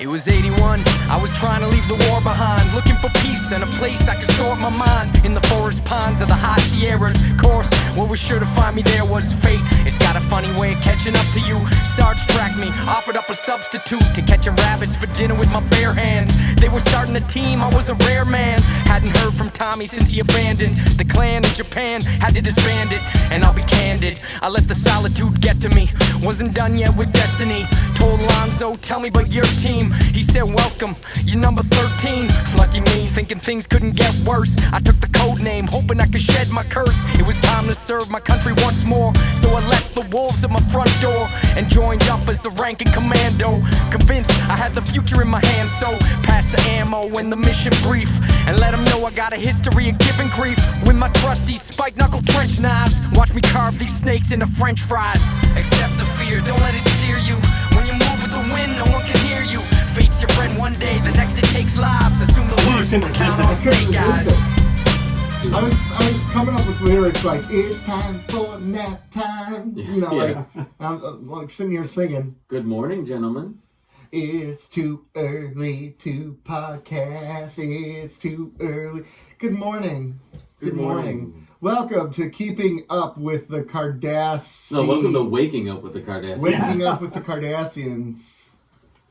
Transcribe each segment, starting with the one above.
It was 81, I was trying to leave the war behind, looking for peace and a place I could store my mind. In the forest ponds of the high Sierras, course, what was sure to find me there was fate. It's got a funny way of catching up to you. Sarge tracked me, offered up a substitute to catching rabbits for dinner with my bare hands. They were starting a team, I was a rare man. Hadn't heard from Tommy since he abandoned the clan in Japan, had to disband it. And I'll be candid, I let the solitude get to me. Wasn't done yet with destiny. Told Lonzo, tell me about your team. He said, welcome, you're number 13. Lucky me, thinking things couldn't get worse. I took the code name, hoping I could shed my curse. It was time to serve my country once more. So I left the wolves at my front door and joined up as the ranking commando. Convinced I had the future in my hands, so pass the ammo and the mission brief, and let them know I got a history of giving grief. With my trusty spike knuckle trench knives, watch me carve these snakes into french fries. Accept the fear, don't let it steer you. When you move with the wind, no one can hear you. Fate's your friend one day, the next it takes lives. Assume the worst, but count on snake eyes. I was coming up with lyrics like, it's time for nap time. You know, Yeah. I'm like sitting here singing. Good morning, gentlemen. It's too early to podcast. It's too early. Good morning. Good morning. Welcome to Keeping Up with the Cardassians. No, welcome to Waking Up with the Cardassians. Waking Up with the Cardassians.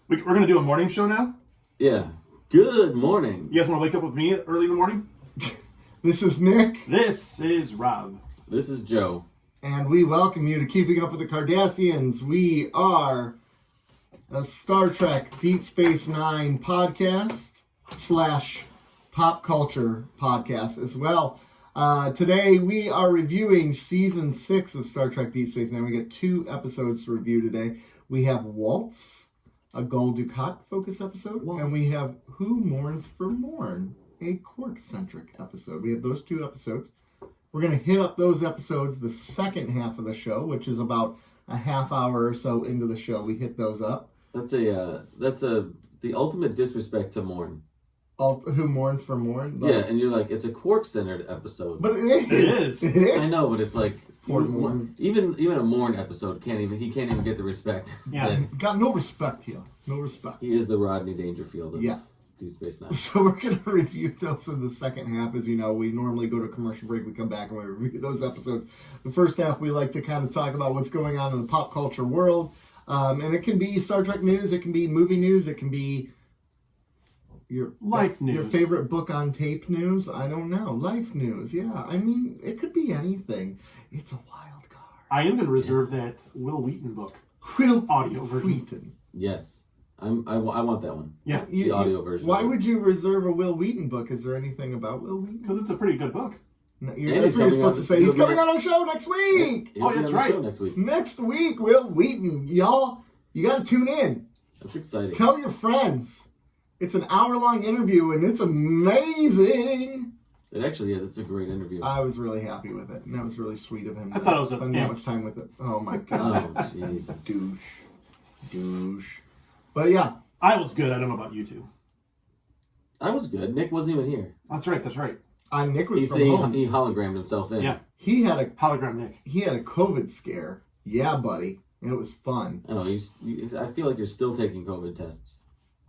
We're going to do a morning show now? Yeah. Good morning. You guys want to wake up with me early in the morning? This is Nick. This is Rob. This is Joe. And we welcome you to Keeping Up with the Cardassians. We are a Star Trek Deep Space Nine podcast / pop culture podcast as well. Today we are reviewing season 6 of Star Trek Deep Space Nine. We got 2 episodes to review today. We have Waltz, a Gul Dukat focused episode, and we have Who Mourns for Morn, a Quark-centric episode. We have those 2 episodes. We're going to hit up those episodes the second half of the show, which is about a half hour or so into the show. We hit those up. That's the ultimate disrespect to Morn. Who Mourns for Morn? Yeah, and you're like, it's a Quark-centered episode. But it is. It is. I know, but it's like Poor Morn. Even a Morn episode can't even get the respect. Yeah. that Got no respect here. No respect. he is the Rodney Dangerfield of Deep Space Nine. So we're going to review those in the second half. As you know, we normally go to commercial break. We come back and we review those episodes. The first half, we like to kind of talk about what's going on in the pop culture world. And it can be Star Trek news. It can be movie news. It can be your Life news. Your favorite book on tape news. I don't know. Life news. Yeah. I mean, it could be anything. It's a wild card. I am going to reserve that Will Wheaton book. Will Audio version. Wheaton. Yes. I want that one. Yeah. The audio version. Why would you reserve a Will Wheaton book? Is there anything about Will Wheaton? Because it's a pretty good book. No, And that's he's what you're coming supposed on- to say. He's coming on our show next week. He'll Oh, be that's on the right. show next week. Next week, Will Wheaton. Y'all, you got to tune in. That's exciting. Tell your friends. It's an hour-long interview, and it's amazing. It actually is. It's a great interview. I was really happy with it, and that was really sweet of him. I thought it was a spend that pimp. much time with it. Oh, my God. Oh, Jesus. Douche. But, yeah. I was good. I don't know about you two. I was good. Nick wasn't even here. That's right. That's right. Nick was He from home. he hologrammed himself in. Yeah. He had Hologram Nick. a COVID scare. Yeah, buddy. It was fun. I don't know. I feel like you're still taking COVID tests.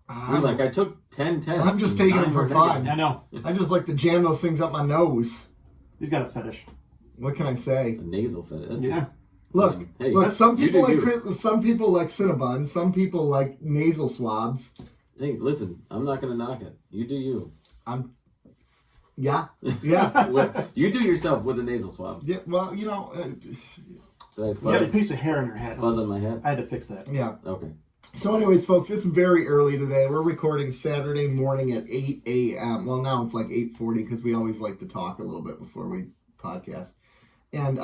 I'm, You're like, I took 10 tests. I'm just taking and them for 9 were fun. negative. I know. I just like to jam those things up my nose. He's got a fetish. What can I say? A nasal fit. That's Yeah. Look, Hey, look. Some you people do like you. some people like Cinnabon. Some people like nasal swabs. Hey, listen, I'm not going to knock it. You do you. Yeah. You do yourself with a nasal swab. Yeah. Well, you know. Did I You had a fuzz, piece of hair in your head. fuzz on my head? I had to fix that. Yeah. Okay. So, anyways, folks, it's very early today. We're recording Saturday morning at 8 a.m. Well, now it's like 8:40 because we always like to talk a little bit before we podcast. And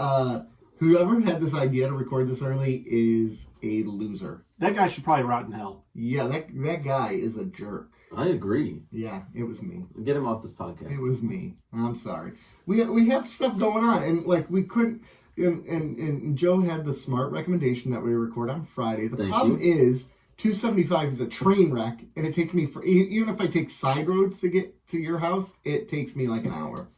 whoever had this idea to record this early is a loser. That guy should probably rot in hell. Yeah, that guy is a jerk. I agree. Yeah, it was me. Get him off this podcast. It was me. I'm sorry. We have stuff going on, and like we couldn't. And Joe had the smart recommendation that we record on Friday. The Thank problem you. is 275 is a train wreck, and it takes me even if I take side roads to get to your house, it takes me like an hour,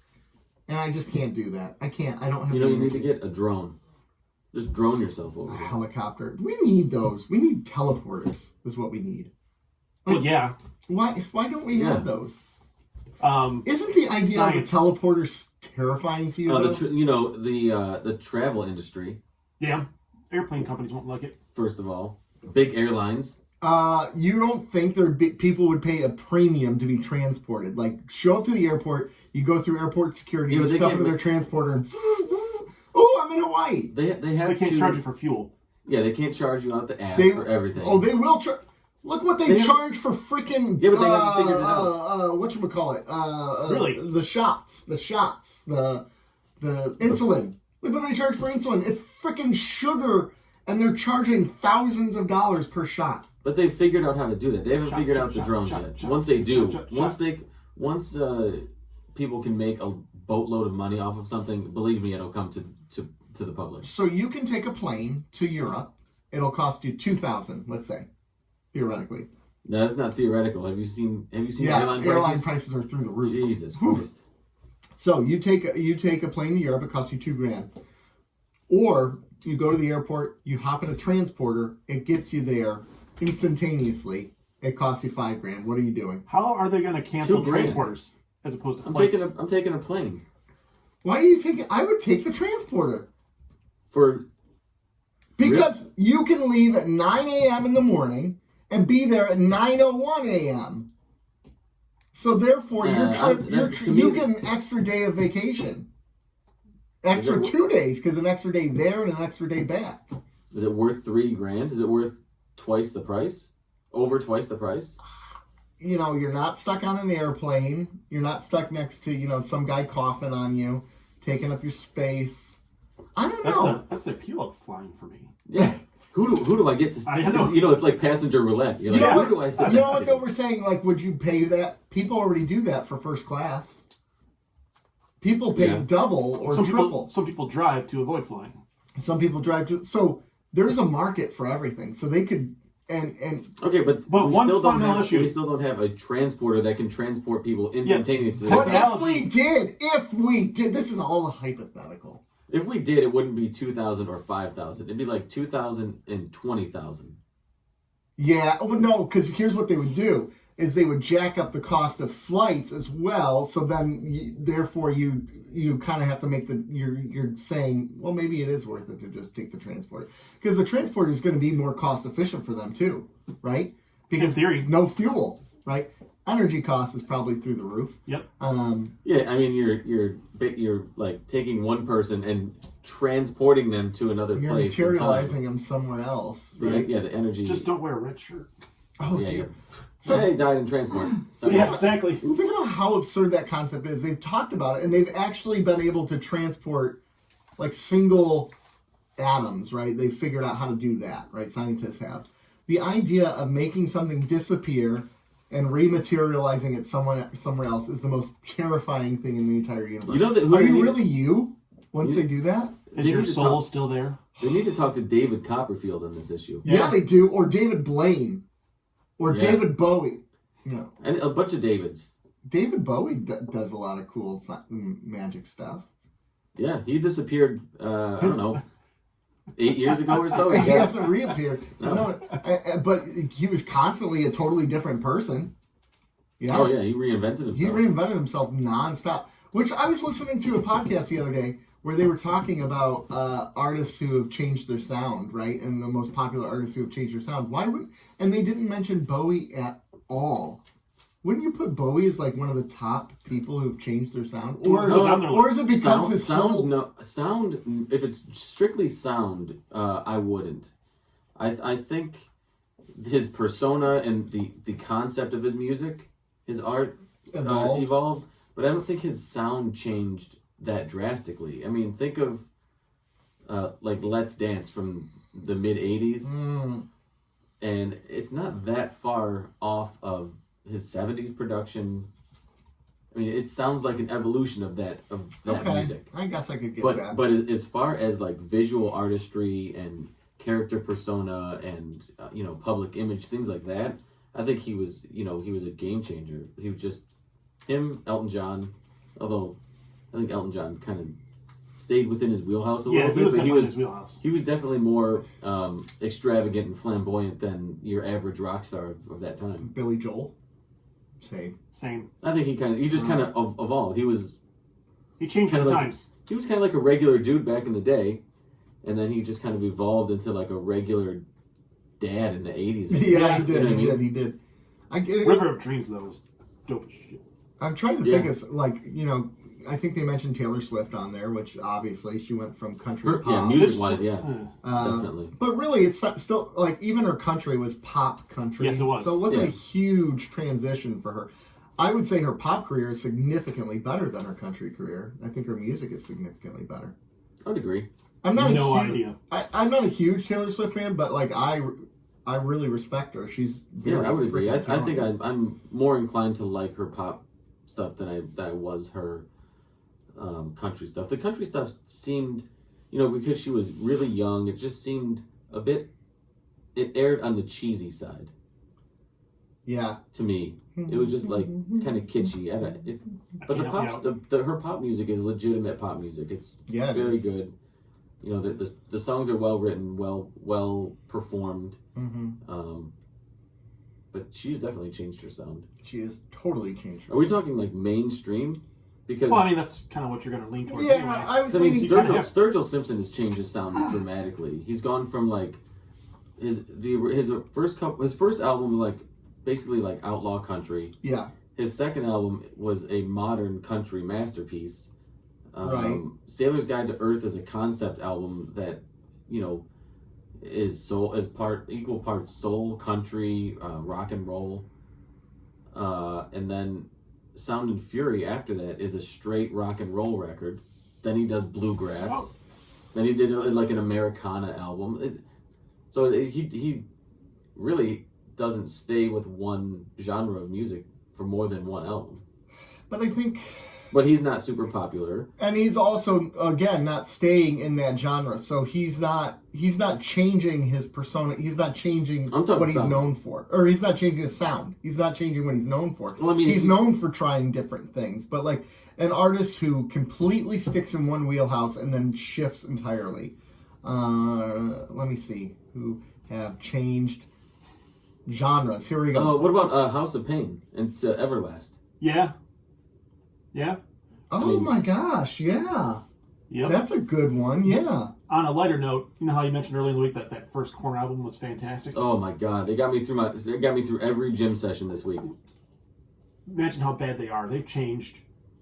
and I just can't do that. I can't. I don't have. You know, the you need to energy. get a drone. Just drone yourself over A here. helicopter. We need those. We need teleporters. Is what we need. Well, yeah. Why don't we have those? Isn't the idea Science. of a teleporter terrifying to you? The travel industry. Yeah. Airplane companies won't like it. First of all, big airlines. You don't think people would pay a premium to be transported? Like, show up to the airport, you go through airport security, you step into their transporter, and oh, I'm in Hawaii. They can't charge you for fuel. Yeah, they can't charge you out the ass for everything. Oh, they will charge. Look what they charge for freaking. Yeah, but they haven't figured it out. Whatchamacallit? Really? The shots, the insulin. Look what they charge for insulin. It's freaking sugar, and they're charging thousands of dollars per shot. But they figured out how to do that. They haven't figured out the drones yet. Once they do, once people can make a boatload of money off of something, believe me, it'll come to the public. So you can take a plane to Europe. It'll cost you $2,000, let's say, theoretically. No, that's not theoretical. Have you seen airline prices are through the roof. Jesus Christ. So you take a plane to Europe. It costs you $2,000, or you go to the airport. You hop in a transporter. It gets you there instantaneously. It costs you $5,000. What are you doing? How are they going to cancel $2,000 transporters as opposed to flights? I'm taking a plane. Why are you taking? I would take the transporter because you can leave at 9 a.m. in the morning and be there at 9:01 a.m. So therefore, you get an extra day of vacation, extra 2 days because an extra day there and an extra day back. Is it worth $3,000? Is it worth twice the price? Over twice the price? You're not stuck on an airplane. You're not stuck next to some guy coughing on you, taking up your space. I don't know. That's the appeal of flying for me. Yeah. Who do I get to? I know. It's like passenger roulette. You're like, who do I sit You know next what to? though? We're saying, like, would you pay that? People already do that for first class. People pay double or triple. Some people drive to avoid flying. Some people drive to. So there's a market for everything. So they could and Okay, but we one still don't fundamental have issue. we still don't have a transporter that can transport people instantaneously. But if we did, this is all hypothetical. If we did, it wouldn't be 2,000 or 5,000. It'd be like 2,000 and 20,000. Yeah, well, no, because here's what they would do: is they would jack up the cost of flights as well. So then, therefore, you kind of have to make you're saying, well, maybe it is worth it to just take the transporter because the transporter is going to be more cost efficient for them too, right? Because in theory, no fuel, right? Energy cost is probably through the roof. Yep. Yeah, I mean, you're like taking one person and transporting them to another You're place. materializing them somewhere else, right? Yeah, the energy. just don't wear a red shirt. Oh, yeah, dear. So he died in transport. Yeah, exactly. Think about how absurd that concept is. They've talked about it, and they've actually been able to transport like single atoms, right? They've figured out how to do that, right? Scientists have. The idea of making something disappear and rematerializing it somewhere else is the most terrifying thing in the entire universe. You know that? Are you really you once they do that? Is your soul still there? They need to talk to David Copperfield on this issue. Yeah, they do. Or David Blaine. Or David Bowie. And a bunch of Davids. David Bowie does a lot of cool magic stuff. Yeah, he disappeared, I don't know, 8 years ago or so. He hasn't reappeared. No. But he was constantly a totally different person. Yeah. Oh, yeah, he reinvented himself. He reinvented himself nonstop. Which I was listening to a podcast the other day where they were talking about artists who have changed their sound, right? And the most popular artists who have changed their sound. And they didn't mention Bowie at all. Wouldn't you put Bowie as like one of the top people who've changed their sound? Or is it because his sound? No, sound. If it's strictly sound, I wouldn't. I think his persona and the concept of his music, his art evolved, but I don't think his sound changed that drastically. I mean, think of like Let's Dance from the mid '80s, and it's not that far off of his '70s production. I mean, it sounds like an evolution of that music. I guess I could get that. But as far as like visual artistry and character persona and public image, things like that, I think he was a game changer. He was just him, Elton John, although I think Elton John kind of stayed within his wheelhouse a Yeah, little he was bit, but definitely in his wheelhouse. he was definitely more extravagant and flamboyant than your average rock star of that time. Billy Joel, same. I think he just kind of evolved. He changed with Kinda the like- times. He was kind of like a regular dude back in the day, and then he just kind of evolved into like a regular dad in the 80s. Yeah, he You know what did. I mean? He did. I get it. River of Dreams, though, was dope as shit. I'm trying to Yeah. think. It's like, I think they mentioned Taylor Swift on there, which obviously she went from country to pop. Yeah, music-wise, yeah, Uh, definitely. But really, it's still like even her country was pop country. Yes, it was. So it wasn't a Yeah. huge transition for her. I would say her pop career is significantly better than her country career. I think her music is significantly better. I would agree. I'm not No a huge, idea. I'm not a huge Taylor Swift fan, but like I really respect her. She's very Yeah, I would agree. I freaking think talented. I'm more inclined to like her pop stuff than I was her country stuff. The country stuff seemed, because she was really young, it just seemed a bit. It aired on the cheesy side Yeah. to me. It was just like kind of kitschy. But the Yeah, pop, her pop music is legitimate pop music. It's Yeah, it very is. good. The songs are well written, well performed. Mm-hmm. But she's definitely changed her sound. She has totally changed her. Are we talking like mainstream? Because Well, I mean, that's kind of what you're going to lean towards Yeah, anyway. I was I mean, thinking. kinda have- Sturgill Simpson has changed his sound dramatically. He's gone from like his first album was like basically like outlaw country. Yeah. His second album was a modern country masterpiece. Right. Sailor's Guide to Earth is a concept album that is equal parts soul, country, rock and roll, and then Sound and Fury after that is a straight rock and roll record. Then he does bluegrass. Oh. Then he did like an Americana album. He really doesn't stay with one genre of music for more than one album. But I think, But he's not super popular. and he's also again not staying in that genre, so he's not changing his persona. He's not changing I'm talking what he's sound. known for, or he's not changing his sound. He's not changing what he's known for. Well, I mean, he's known for trying different things, but like an artist who completely sticks in one wheelhouse and then shifts entirely. Let me see who have changed genres. Here we go. What about House of Pain and Everlast? Yeah. Oh my gosh, yeah. Yep. That's a good one, yeah. On a lighter note, you know how you mentioned earlier in the week that first Korn album was fantastic? Oh my God, they got me through every gym session this week. Imagine how bad they are. They've changed.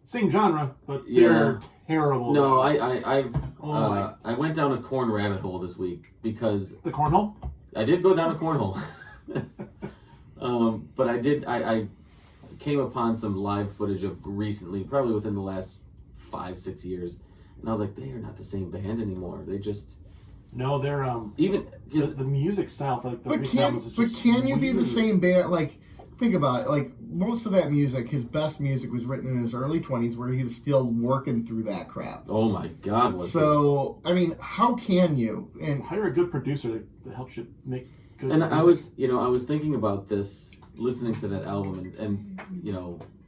Same genre, but Yeah. they're terrible. No, I my. went down a corn rabbit hole this week because The Cornhole? I did go down a cornhole. But I came upon some live footage of recently, probably within the last 5-6 years, and I was like, they are not the same band anymore. They just No, they're even the music style for like the But recent albums is just can you be the weird. same band? Like, think about it. Like, most of that music, his best music was written in his early 20s, where he was still working through that crap. oh my God, was So, I mean, how can you? And Hire a good producer that helps you make good And music. I was thinking about this, listening to that album, and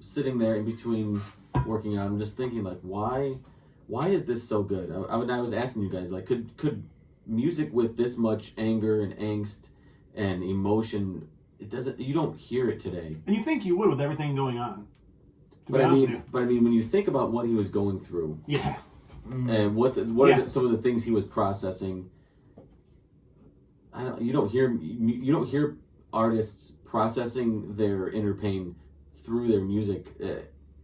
sitting there in between working out, I'm just thinking like, why is this so good? I was asking you guys like, could music with this much anger and angst and emotion, you don't hear it today. And you think you would with everything going on. To But be I honest mean, when you think about what he was going through with you. Yeah. and what Yeah. are some of the things he was processing, you don't hear artists processing their inner pain through their music.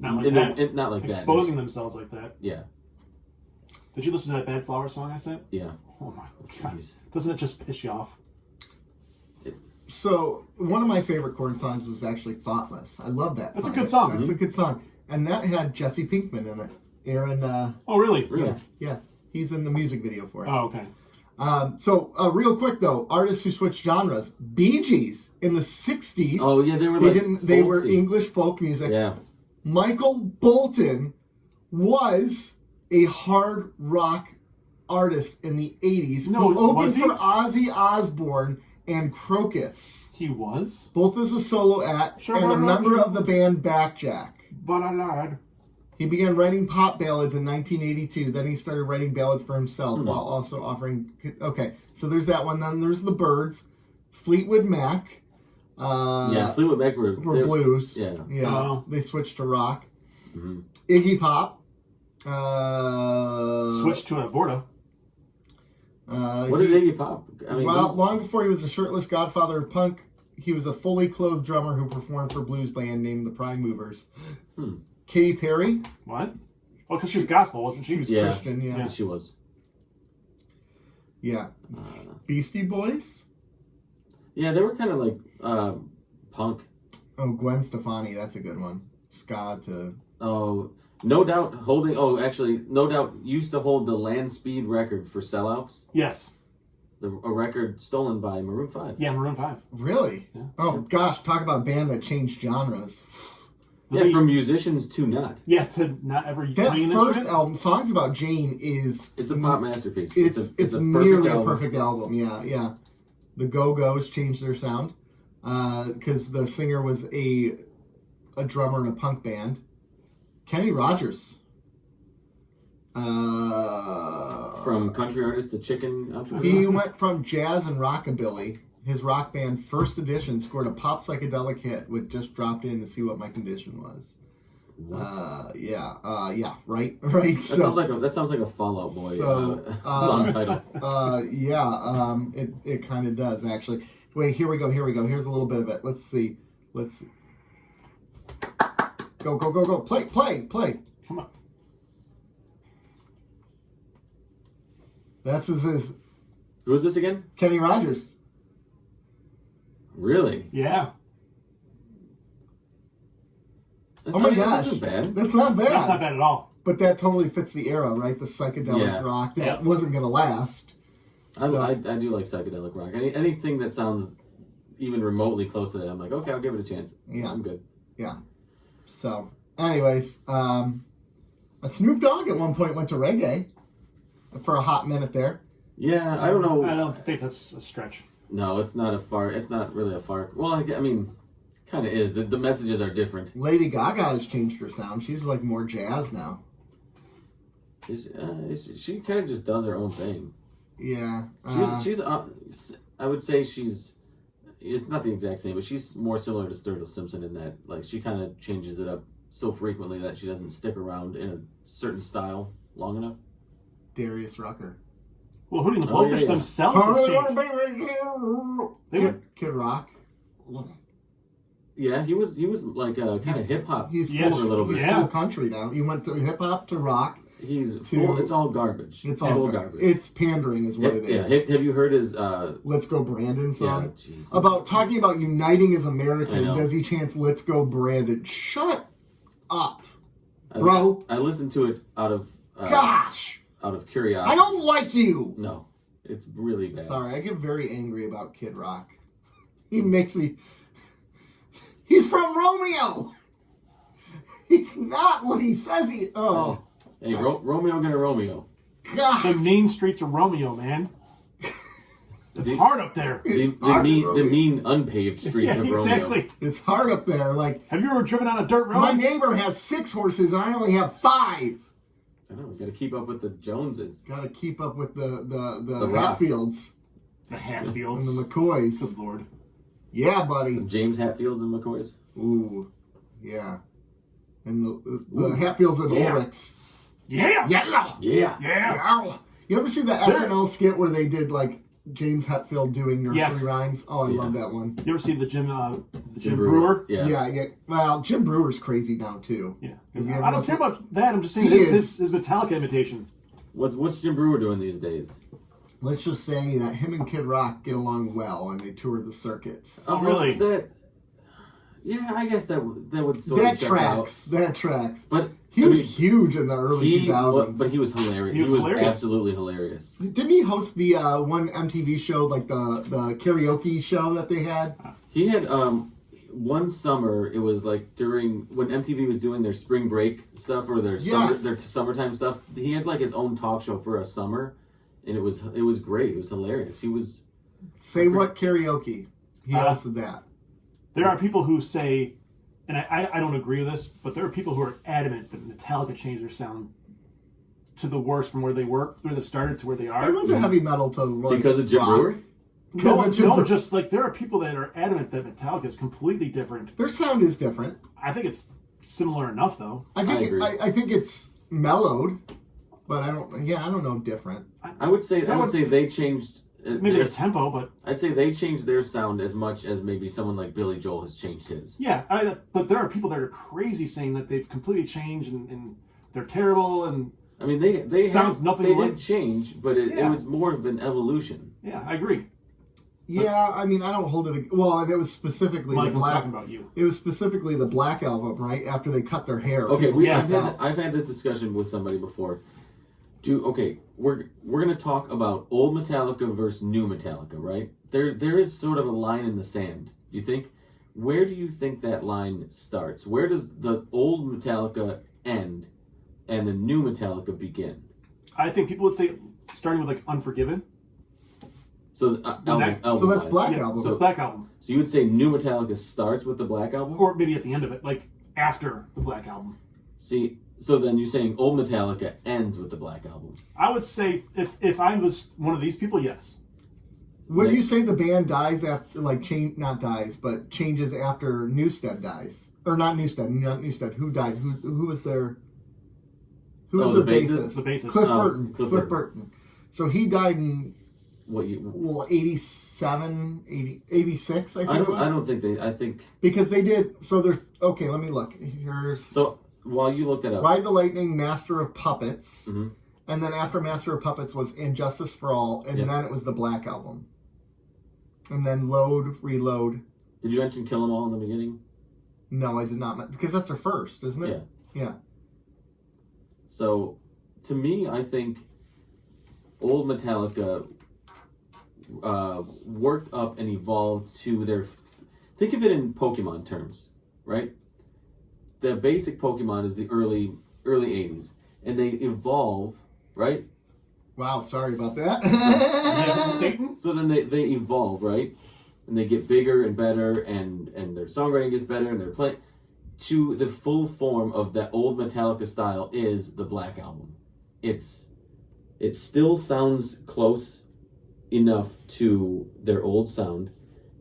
Not like that. Not like Exposing themselves like that. Yeah. Did you listen to that Bad Flower song I sent? Yeah. Oh my God. Jeez. Doesn't it just piss you off? so, one of my favorite Korn songs was actually Thoughtless. I love that That's a song. good song. That's a good song. And that had Jesse Pinkman in it. Aaron, Oh, really? Really? yeah. He's in the music video for it. Oh, okay. Real quick though, artists who switched genres. Bee Gees in the 60s. Oh yeah, they were They were folksy. English folk music. Yeah. Michael Bolton was a hard rock artist in the 80s No, who opened was he? for Ozzy Osbourne and Crocus, He was? both as a solo act Sure, and a why not member you? of the band Backjack. But I lied. He began writing pop ballads in 1982. Then he started writing ballads for himself while also offering... Okay, so there's that one. Then there's the Byrds. Fleetwood Mac. Fleetwood Mac were blues. Yeah. Yeah, Oh. they switched to rock. Mm-hmm. Iggy Pop. Switched to an Avorta. What did Iggy Pop? I mean, long before he was the shirtless godfather of punk, he was a fully clothed drummer who performed for a blues band named the Prime Movers. Katy Perry. What? Oh, because she was gospel, wasn't she? She was Christian, Yeah, she was. Yeah. Beastie Boys. Yeah, they were kind of like punk. Oh, Gwen Stefani, that's a good one. Ska to... Oh, No Doubt No Doubt used to hold the land speed record for sellouts. Yes. A record stolen by Maroon 5. Yeah, Maroon 5. Really? Yeah. Oh, gosh, talk about a band that changed genres. Yeah, from musicians to not. Yeah, to not ever That playing an first instrument. album, Songs About Jane, is... It's a pop masterpiece. It's a nearly album. a perfect album, yeah. The Go-Go's changed their sound because the singer was a drummer in a punk band. Kenny Rogers. From country artist to chicken entrepreneur. He went from jazz and rockabilly. His rock band First Edition scored a pop psychedelic hit with Just Dropped In to See What My Condition Was. What? Right. That sounds like a Fall Out Boy song title. It kind of does actually. Wait, here we go. Here's a little bit of it. Let's see. Go. Play. Come on. That's his Who is this again? Kenny Rogers. Really? Yeah. That's Oh my this gosh. isn't bad. That's not bad. That's not bad at all. But that totally fits the era, right? The psychedelic rock that wasn't going to last. I do like psychedelic rock. Anything that sounds even remotely close to that, I'm like, okay, I'll give it a chance. Yeah. I'm good. Yeah. So, anyways, Snoop Dogg at one point went to reggae for a hot minute there. Yeah, I don't know. I don't think that's a stretch. No, it's not really a far. Well, I mean, kind of is. The messages are different. Lady Gaga has changed her sound. She's like more jazz now. She kind of just does her own thing. Yeah. She's I would say it's not the exact same, but she's more similar to Sturgill Simpson in that, like, she kind of changes it up so frequently that she doesn't stick around in a certain style long enough. Darius Rucker. Well, Hootie and the Blowfish themselves have changed. Kid Rock. Yeah, he was like a kind of hip hop. He's for a little bit. He's full country now. He went to hip hop to rock. He's full. It's all garbage. It's all full garbage. It's pandering, is what it is. Yeah. Have you heard his "Let's Go Brandon" song? Yeah, Jesus. About talking about uniting as Americans I know. as he chants "Let's Go Brandon." Shut up, bro. I listened to it out of curiosity. I don't like you. No, it's really bad. Sorry, I get very angry about Kid Rock. He makes me. He's from Romeo. He's not what he says he. Oh. Hey, Romeo gonna Romeo. God. The mean streets of Romeo, man. It's hard up there. The mean unpaved streets of Romeo. Exactly. It's hard up there. Like, have you ever driven on a dirt road? My neighbor has 6 horses and I only have 5. I know. We got to keep up with the Joneses. Got to keep up with the Rocks. Hatfields. The Hatfields. And the McCoys. Good Lord. Yeah, buddy. James Hatfields and McCoys. Ooh, yeah. And the Hatfields and Ulrichs. Yeah. Yeah. You ever see the SNL skit where they did like James Hetfield doing nursery rhymes? Oh, I love that one. You ever see the Jim Brewer? Yeah. Well, Jim Brewer's crazy now too. Yeah. I don't care about that. I'm just saying his Metallica imitation. What's Jim Brewer doing these days? Let's just say that him and Kid Rock get along well, and they tour the circuits. Oh, really? I guess that would sort of check out. That tracks. But he was huge in the early 2000s. But he was hilarious. He was absolutely hilarious. Didn't he host the one MTV show, like the karaoke show that they had? He had one summer. It was like during when MTV was doing their spring break stuff or their summertime stuff. He had like his own talk show for a summer, and it was great. It was hilarious. He was Say What Karaoke. He hosted that. There are people who say and I don't agree with this, but there are people who are adamant that Metallica changed their sound to the worst from where they started to where they are. They went to heavy metal to like, Because of Jim rock. Brewer? No, just like there are people that are adamant that Metallica is completely different. Their sound is different. I think it's similar enough, though. I think agree. I think it's mellowed, but I don't know different. I would say they changed Maybe their tempo, but I'd say they changed their sound as much as maybe someone like Billy Joel has changed his. yeah. But there are people that are crazy saying that they've completely changed and they're terrible and I mean, they sounds nothing they like. did change, but it was more of an evolution. Yeah, I agree. Yeah, I mean, I don't hold it. Well, and it was specifically Mike, the I'm black. talking about you. It was specifically the Black Album, right after they cut their hair. Okay, People freaked out. I've had this discussion with somebody before. We're gonna talk about old Metallica versus new Metallica, right? There is sort of a line in the sand. Do you think? Where do you think that line starts? Where does the old Metallica end, and the new Metallica begin? I think people would say starting with like Unforgiven. So So that's Black Yeah, Album. so it's Black Album, So you would say new Metallica starts with the Black Album? or maybe at the end of it, like after the Black Album. See, so then you're saying old Metallica ends with the Black Album. I would say if I was one of these people, yes. Would you say the band dies after, like, not dies, but changes after Newsted dies? Or not Newsted. Who died? Who was their... Who was the their bassist? bassist? The bassist. Cliff Oh, Burton. Cliff Burton. So he died in, What you? 86, I think it was? I don't think they. I think Because they did... So there's... Okay, let me look. Here's... so. While you look that up, Ride the Lightning, Master of Puppets. Mhm. And then after Master of Puppets was Injustice for All. And Yep. then it was the Black Album. And then Load, Reload. did you mention Kill 'Em All in the beginning? No, I did not. Because that's their first, isn't it? Yeah. So, to me, I think old Metallica worked up and evolved to their. Think of it in Pokemon terms, right? The basic Pokemon is the early 80s, and they evolve, right? Wow, sorry about that. Satan? So then they evolve, right? And they get bigger and better, and their songwriting gets better, and their play to the full form of that old Metallica style is the Black Album. It still sounds close enough to their old sound,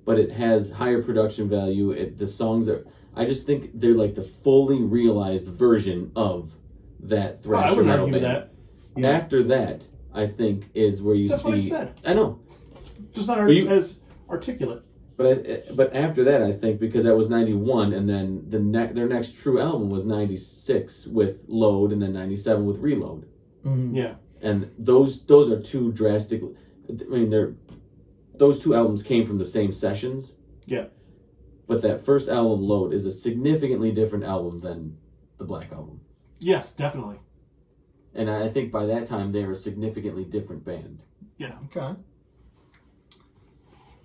but it has higher production value. The songs are, I just think they're like the fully realized version of that I thrasher wouldn't metal argue band. that. Yeah. After that, I think is where you That's see. what I said. I know. Just not But you- as articulate. But after that, I think because that was 91, and then their next true album was 96 with Load, and then 97 with Reload, Mhm. Yeah. and those are two drastic. I mean, those two albums came from the same sessions. Yeah. But that first album, Load, is a significantly different album than the Black Album, Yes, definitely. and I think by that time they were a significantly different band. Yeah. Okay.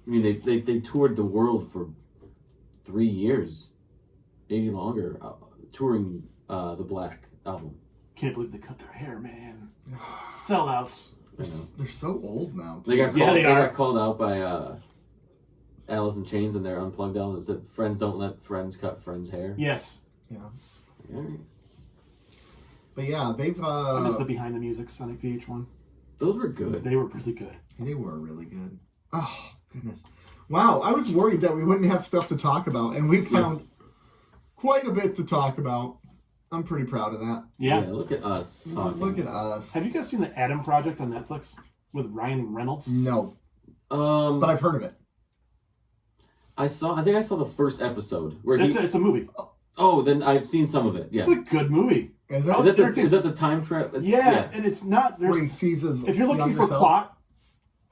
I mean, they toured the world for 3 years, maybe longer, touring the Black Album. Can't believe they cut their hair, man. Sellouts. I know. They're so old now. They got Yeah, called, they they are. got called out by Alice in Chains in their Unplugged album. It said, "Friends don't let friends cut friends' hair." Yes. Yeah. All right. But yeah, they've... I miss the behind the music Sonic VH1. Those were good. They were really good. They were really good. Oh, goodness. Wow, I was worried that we wouldn't have stuff to talk about, and we found quite a bit to talk about. I'm pretty proud of that. Yeah. Look at us talking. Look at us. Have you guys seen the Adam Project on Netflix with Ryan Reynolds? No, but I've heard of it. I think I saw the first episode where It's a movie. Oh, then I've seen some of it. Yeah. It's a good movie. Is Is that that the time trap? Yeah, and it's not. where he There's sees his if you're looking younger for self? plot,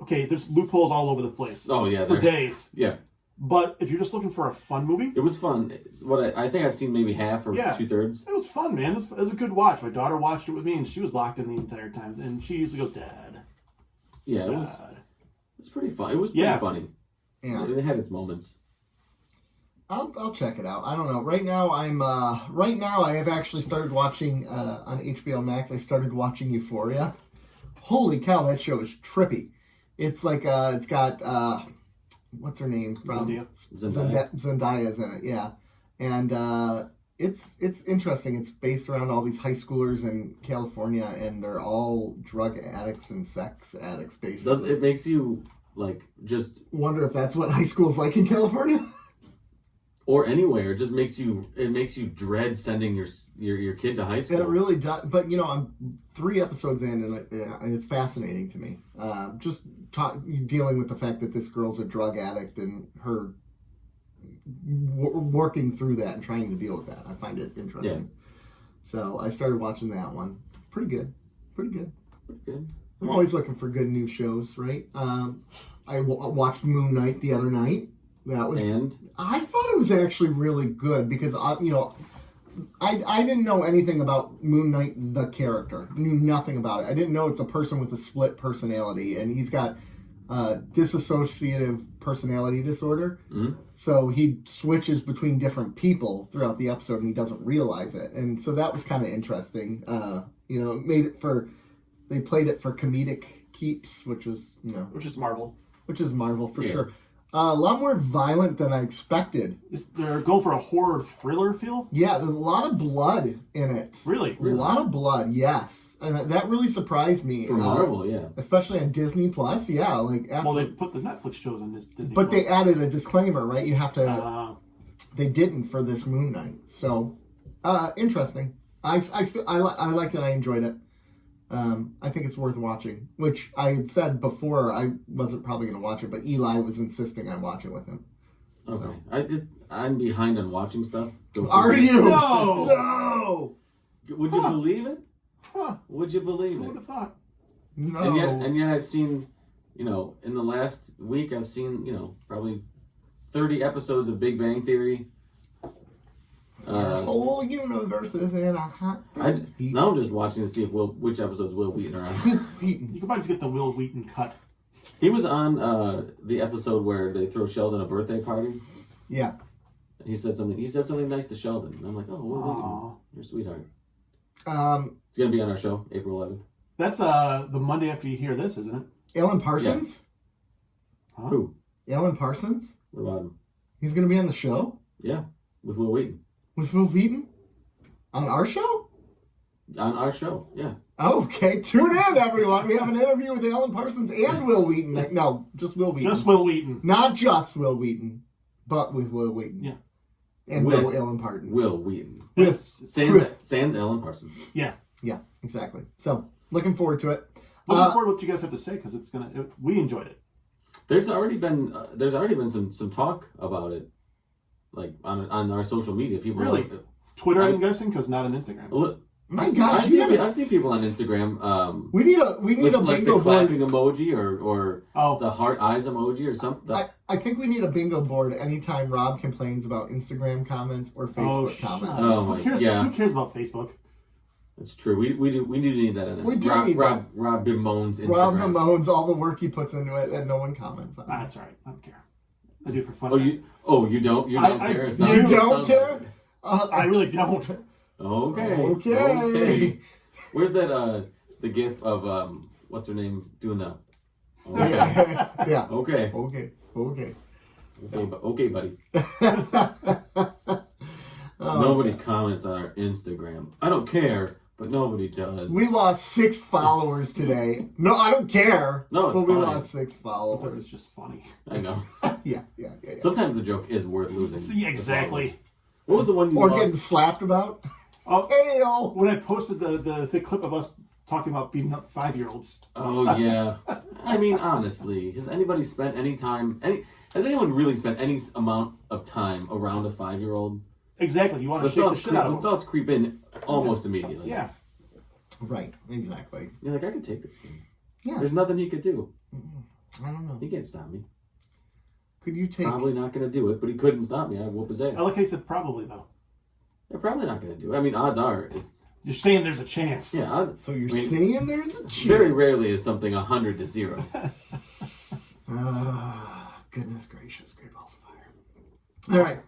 okay, there's loopholes all over the place. Oh yeah. for they're- days. Yeah. But if you're just looking for a fun movie, It was fun. It's what I think I've seen maybe half or Yeah. 2/3. it was fun, man. It was a good watch. My daughter watched it with me, and she was locked in the entire time. And she used to go, "Dad, Yeah, it Dad." was pretty fun. It was pretty Yeah. funny. Yeah, It had its moments. I'll check it out. I don't know. Right now I have actually started watching on HBO Max. I started watching Euphoria. Holy cow, that show is trippy. It's like it's got what's her name from Zendaya. Zendaya. Zendaya's in it. Yeah, and it's interesting. It's based around all these high schoolers in California, and they're all drug addicts and sex addicts. Basically, It makes you like just wonder if that's what high school's like in California. Or anywhere. It just makes you dread sending your kid to high school. It really does. But I'm 3 episodes in, and it's fascinating to me. Just dealing with the fact that this girl's a drug addict and her working through that and trying to deal with that. I find it interesting. Yeah. So I started watching that one. Pretty good. I'm always looking for good new shows, right? I watched Moon Knight the other night. I thought it was actually really good because I didn't know anything about Moon Knight the character. I knew nothing about it. I didn't know it's a person with a split personality, and he's got dissociative personality disorder. Mm-hmm. So he switches between different people throughout the episode, and he doesn't realize it. And so that was kind of interesting. They played it for comedic keeps, which was which is Marvel for sure. A lot more violent than I expected. They're going for a horror thriller feel? Yeah, there's a lot of blood in it. Really? A lot of blood, yes. And that really surprised me. For Marvel, yeah. Especially on Disney Plus, yeah. Absolutely. Well, they put the Netflix shows on Disney But Plus. they added a disclaimer, right? You have to... They didn't for this Moon Knight. So, interesting. I liked it. I enjoyed it. I think it's worth watching, which I had said before I wasn't probably going to watch it, but Eli was insisting I watch it with him. Okay. So. I'm behind on watching stuff. Are you? No! Would you believe it? Huh. Would you believe Who it? would have thought? No. And yet I've seen, in the last week I've seen, probably 30 episodes of Big Bang Theory. Our whole universe is in a hot heat. Now I'm just watching to see which episodes Will Wheaton are on. You can probably just get the Will Wheaton cut. He was on the episode where they throw Sheldon a birthday party. Yeah. And he said something nice to Sheldon. And I'm like, oh, Will Wheaton, you're a sweetheart. It's gonna be on our show, April 11th. That's the Monday after you hear this, isn't it? Alan Parsons? Yeah. Huh? Who? Alan Parsons? What about him? He's gonna be on the show? Yeah, with Will Wheaton. With Will Wheaton? On our show? On our show, yeah. Okay, tune in, everyone. We have an interview with Alan Parsons and Will Wheaton. No, just Will Wheaton. Just Will Wheaton. Not just Will Wheaton, but with Will Wheaton. Yeah. And Alan Parsons. Will Wheaton. Sans Alan Parsons. Yeah. Yeah, exactly. So, looking forward to it. Looking forward to what you guys have to say, because we enjoyed it. There's already been some talk about it, like on our social media. People really Twitter, I'm guessing, because not on Instagram. Look, My gosh, I've seen people on Instagram. We need a bingo like the board. clapping emoji or the heart eyes emoji or something. I think we need a bingo board anytime Rob complains about Instagram comments or Facebook comments. Oh my, Who cares about Facebook? That's true. We do need that in there. We do need that. Rob bemoans Instagram. Rob bemoans all the work he puts into it and no one comments on it. That's all right. I don't care. I do it for fun. You don't? You don't care? You don't care? I really don't. Okay. Where's that the gif of what's her name doing that? Okay. Yeah. Okay. Okay, buddy. Nobody comments on our Instagram. I don't care, but nobody does. We lost 6 followers today. No, I don't care. No, it's but fine. We lost 6 followers. Sometimes it's just funny. I know. Yeah. Sometimes the joke is worth losing. Yeah, exactly. What was the one you Or lost? getting slapped about? Oh, Hey-o. when I posted the clip of us talking about beating up 5-year-olds. Oh yeah. I mean, honestly, has anybody spent any time? Has anyone really spent any amount of time around a 5-year-old? Exactly. You want to shake the shit out of them. The thoughts creep in almost immediately. Yeah. Right. Exactly. You're like, I could take this game. Yeah. There's nothing he could do. I don't know. He can't stop me. Could you take? Probably not going to do it, but he couldn't stop me. I'd whoop his ass. I like how you said probably, though. They're probably not going to do it. I mean, odds are. You're saying there's a chance. Yeah. So you're saying there's a chance? Very rarely is something 100-0. Goodness gracious, great balls of fire. All right.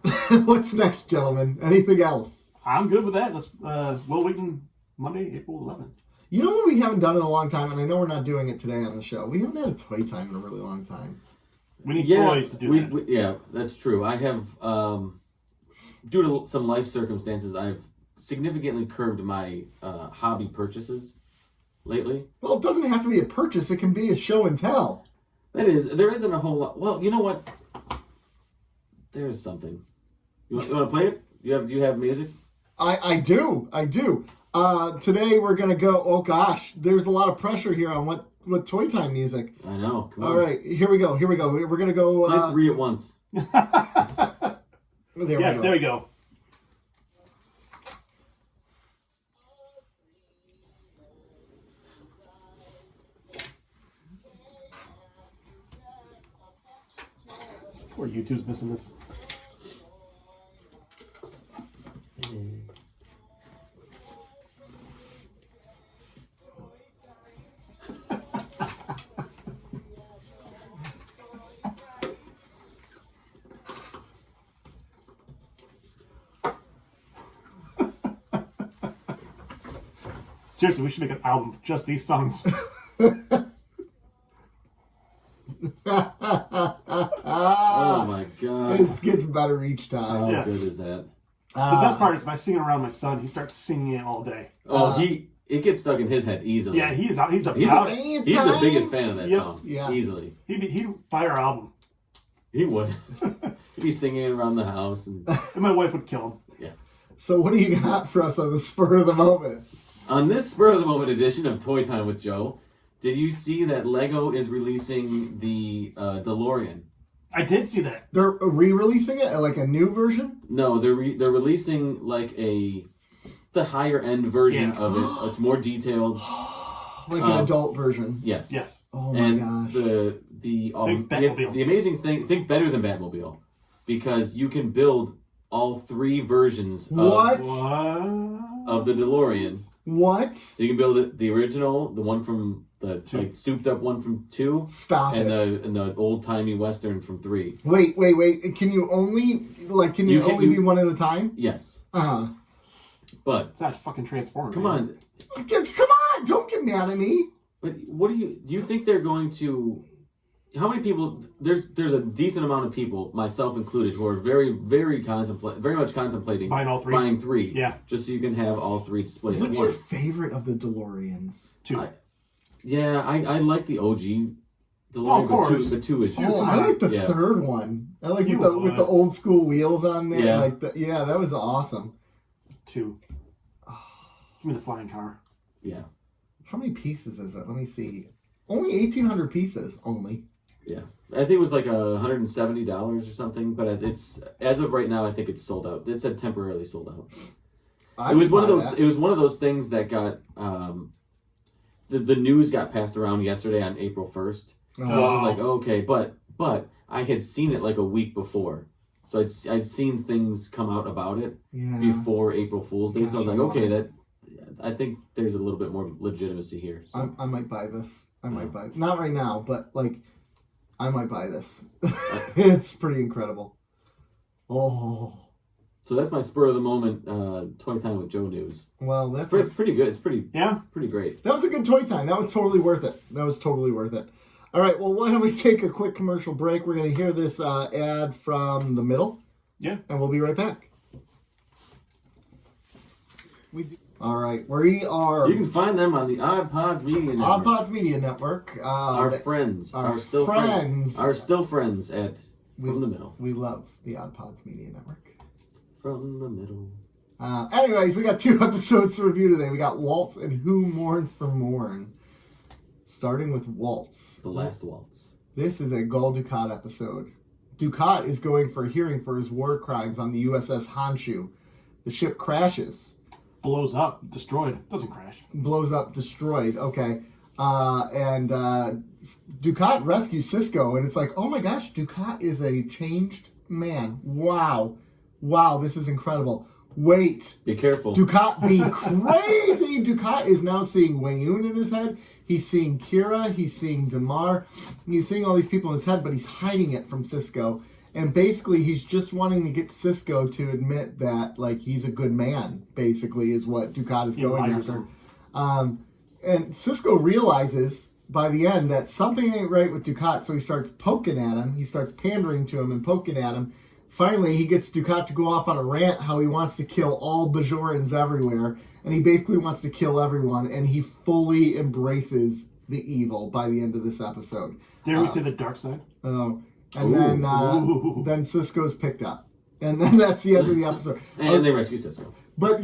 What's next, gentlemen? Anything else? I'm good with that. Let's Will Wheaton, Monday, April 11th. You know what we haven't done in a long time, and I know we're not doing it today on the show. We haven't had a toy time in a really long time. We need toys to do that. Yeah, that's true. I have due to some life circumstances, I've significantly curbed my hobby purchases lately. Well, it doesn't have to be a purchase. It can be a show and tell. There isn't a whole lot. Well, you know what? There is something. You want to play it? Do you have music? I do. Today we're going to go, oh gosh, there's a lot of pressure here on what Toy Time music. I know. Come on. All right, here we go. We're going to go. Play 3 at once. There we go. There we go. Poor YouTube's missing this. Seriously, we should make an album of just these songs. Oh my god. It gets better each time. How Yeah. good is that? The best part is if I sing it around my son, he starts singing it all day. Oh, it gets stuck in his head easily. Yeah, he's a He's tout. He's the biggest fan of that Yep. song. Yeah. Easily. He'd buy our album, He would. He'd be singing it around the house. And and my wife would kill him. So what do you got for us on the spur of the moment? on this spur of the moment edition of Toy Time with Joe, did you see that Lego is releasing the Delorean? I did see that. They're re-releasing it, like a new version? No, they're releasing like the higher end version Yeah. of it. It's more detailed. Like an adult version. Yes. Yes. Oh my And gosh. Think Batmobile. the amazing thing, think better than Batmobile, because you can build all 3 versions What? of the DeLorean. What? So you can build it, the original, the one from the like souped up one from 2, Stop and it. the old timey Western from 3. Wait. Can you only be one at a time? Yes, Uh-huh. but It's not fucking Transformers. come on. Come on! Don't get mad at me! But what do you think they're going to? How many people? There's a decent amount of people, myself included, who are very very much contemplating Buying all 3. buying 3. Yeah. Just so you can have all 3 displayed What's at your once. favorite of the DeLoreans? 2. I like the OG. Oh, of course. But 2 is. Oh, I like the Yeah. third one. I like You with the old school wheels on there. Yeah. Yeah, that was awesome. 2. Give me the flying car. Yeah. How many pieces is it? Let me see. Only 1,800 pieces. Only. Yeah, I think it was like $170 or something, but it's as of right now, I think it's sold out. It said temporarily sold out. It was one of those. It was one of those things that got the news got passed around yesterday on April 1st. So I was like, oh, okay, but I had seen it like a week before, so I'd seen things come out about it before April Fool's Day. So I was like, okay, I think there's a little bit more legitimacy here. So. I might buy this. Not right now, but like, I might buy this. It's pretty incredible. Oh. So that's my spur of the moment Toy Time with Joe news. Well, that's Pretty good. It's pretty great. That was a good toy time. That was totally worth it. All right, well, why don't we take a quick commercial break? We're going to hear this ad from the middle. Yeah. And we'll be right back. All right, we are... You can find them on the Odd Pods Media Network. Odd Pods Media Network. Our friends. Our still friends. Are still friends at From the Middle. We love the Odd Pods Media Network. From the Middle. Anyways, we got 2 episodes to review today. We got Waltz and Who Mourns for Morn. Starting with Waltz. The Last Waltz. This is a Gul Dukat episode. Dukat is going for a hearing for his war crimes on the USS Honshu. The ship crashes. Blows up. Destroyed. Doesn't crash. Blows up, destroyed. Okay. And Dukat rescues Cisco, and it's like, oh my gosh, Dukat is a changed man. Wow, this is incredible. Wait. Be careful. Dukat being crazy. Dukat is now seeing Wayun in his head. He's seeing Kira. He's seeing Damar. He's seeing all these people in his head, but he's hiding it from Cisco. And basically, he's just wanting to get Cisco to admit that, like, he's a good man, basically, is what Dukat is going after. And Cisco realizes by the end that something ain't right with Dukat, so he starts poking at him. He starts pandering to him and poking at him. finally he gets Dukat to go off on a rant how he wants to kill all Bajorans everywhere, and he basically wants to kill everyone, and he fully embraces the evil by the end of this episode. Dare we say the dark side? Oh, and then Sisko's picked up, and then that's the end of the episode. And they rescue Sisko. But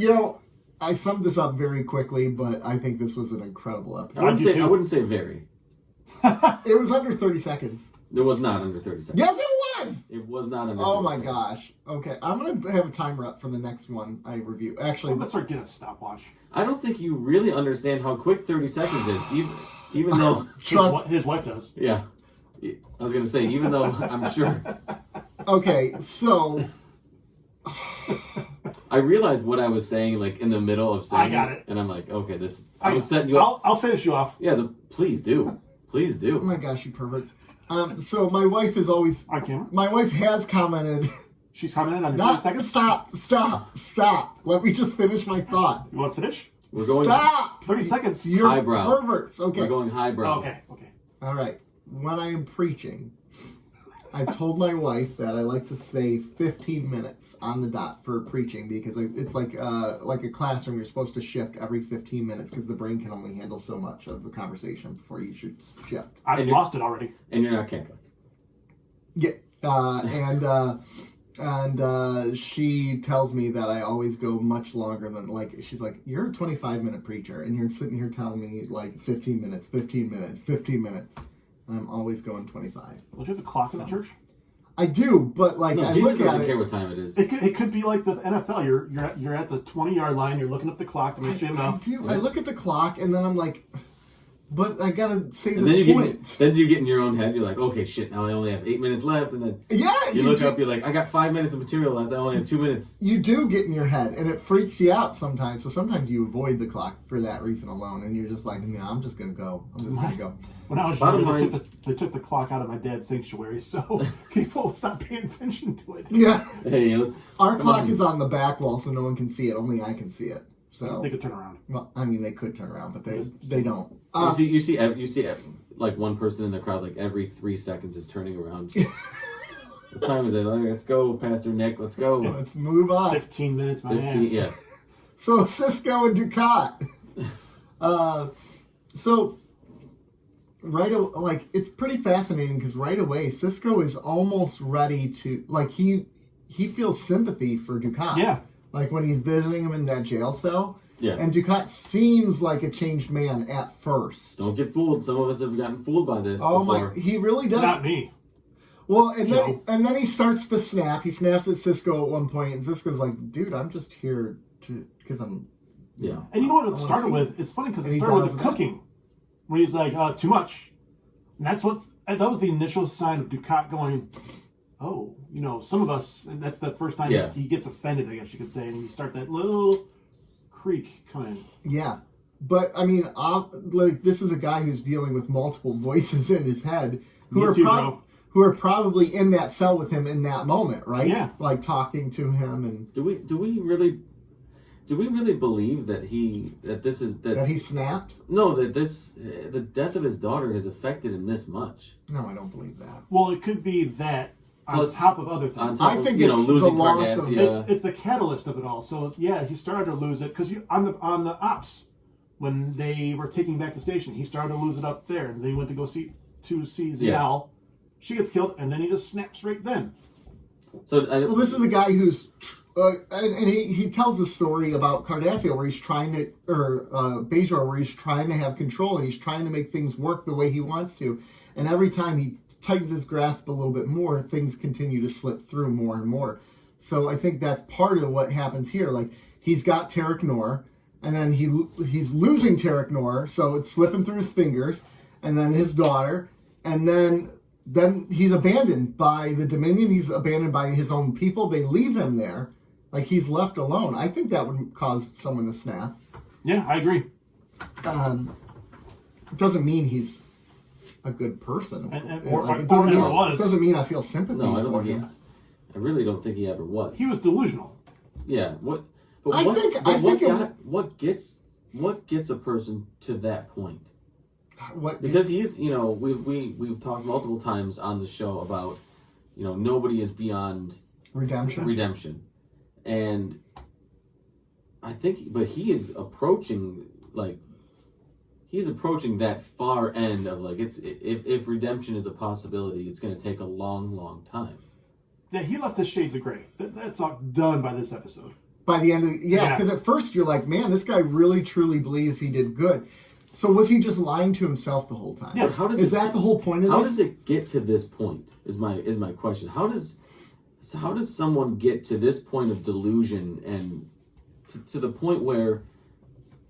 I summed this up very quickly, but I think this was an incredible episode. I wouldn't say very. It was under 30 seconds. It was not under 30 seconds. Yes, it was! It was not under 30 Oh my seconds. gosh. Okay, I'm going to have a timer up for the next one I review. Actually, Let's start getting a stopwatch. I don't think you really understand how quick 30 seconds is, even though... His wife does. Yeah. I was going to say, even though I'm sure... Okay, so... I realized what I was saying, like, in the middle of saying I got it. And I'm like, okay, this is... I was setting you up. I'll finish you off. Yeah, please do. Please do. Oh my gosh, you perverts. So my wife is always... On camera? My wife has commented... She's commenting on your 30 seconds? Stop. Let me just finish my thought. You want to finish? We're going... Stop! 30 seconds. You're highbrow. perverts. Okay. We're going highbrow. Okay. All right. When I am preaching, I've told my wife that I like to say 15 minutes on the dot for preaching because it's like a classroom. You're supposed to shift every 15 minutes because the brain can only handle so much of a conversation before you should shift. I've lost it already. And you're not Catholic. Yeah. And she tells me that I always go much longer than, she's like, you're a 25-minute preacher, and you're sitting here telling me, 15 minutes. And I'm always going 25. Don't you have a clock in the church? I do, but, No, I Jesus look at doesn't it. care what time it is. It could be like the NFL. You're at the 20-yard line. You're looking up the clock to make sure you have enough. I do. I look at the clock, and then I'm like, but I gotta say And this then point. then you get in your own head. You're like, okay, shit. Now I only have 8 minutes left, and then you look up. You're like, I got 5 minutes of material left. I only have 2 minutes. You do get in your head, and it freaks you out sometimes. So sometimes you avoid the clock for that reason alone, and you're just like, no, I'm just gonna go. When I was younger, they took the clock out of my dad's sanctuary, so people would stop paying attention to it. Yeah. Hey, Our clock is on the back wall, so no one can see it. Only I can see it. So they could turn around. Well, I mean, they could turn around, but they don't. You see, like one person in the crowd, like every 3 seconds is turning around. What time is it? Let's go, Pastor Nick. Let's go. Let's move on. 15 minutes, my ass. Yeah. So Sisko and Dukat. So it's pretty fascinating because right away Sisko is almost ready to he feels sympathy for Dukat. Yeah. Like when he's visiting him in that jail cell. Yeah. And Dukat seems like a changed man at first. Don't get fooled. Some of us have gotten fooled by this before. He really does. Not me. Well, and then he starts to snap. He snaps at Sisko at one point, and Sisko's like, "Dude, I'm just here because I'm." Yeah. And you know what it started with? It's funny because it started with the cooking, where he's like, "Too much," and that was the initial sign of Dukat going, "Oh, some of us." And that's the first time he gets offended, I guess you could say, and you start that little creak coming in. Yeah. But I mean, this is a guy who's dealing with multiple voices in his head who are probably in that cell with him in that moment, right? Yeah. Like talking to him and. Do we really believe that he snapped? No, that the death of his daughter has affected him this much. No, I don't believe that. Well, it could be that. On top of other things. I think it's losing the loss of it's the catalyst of it all. So yeah, he started to lose it because on the ops when they were taking back the station, he started to lose it up there, and they went to go see Zial. Yeah. She gets killed, and then he just snaps right then. So this is a guy who's and he tells the story about Cardassia where he's trying to Bajor where he's trying to have control and he's trying to make things work the way he wants to, and every time he tightens his grasp a little bit more, things continue to slip through more and more. So I think that's part of what happens here. Like he's got Tarek Noor, and then he's losing Tarek Noor, so it's slipping through his fingers, and then his daughter, and then he's abandoned by the Dominion. He's abandoned by his own people. They leave him there, like he's left alone. I think that would cause someone to snap. Yeah, I agree. It doesn't mean he's a good person. It doesn't mean I feel sympathy for him. I really don't think he ever was. He was delusional. Yeah. What gets a person to that point? Because he's we've talked multiple times on the show about nobody is beyond Redemption. And I think, but he is approaching, like, he's approaching that far end of, like, it's if redemption is a possibility, it's going to take a long, long time. Yeah, he left the shades of gray. That's all done by this episode. By the end of because at first you're like, man, this guy really truly believes he did good. So was he just lying to himself the whole time? Yeah. Is that the whole point of how this? How does it get to this point? Is my question. How does someone get to this point of delusion and to the point where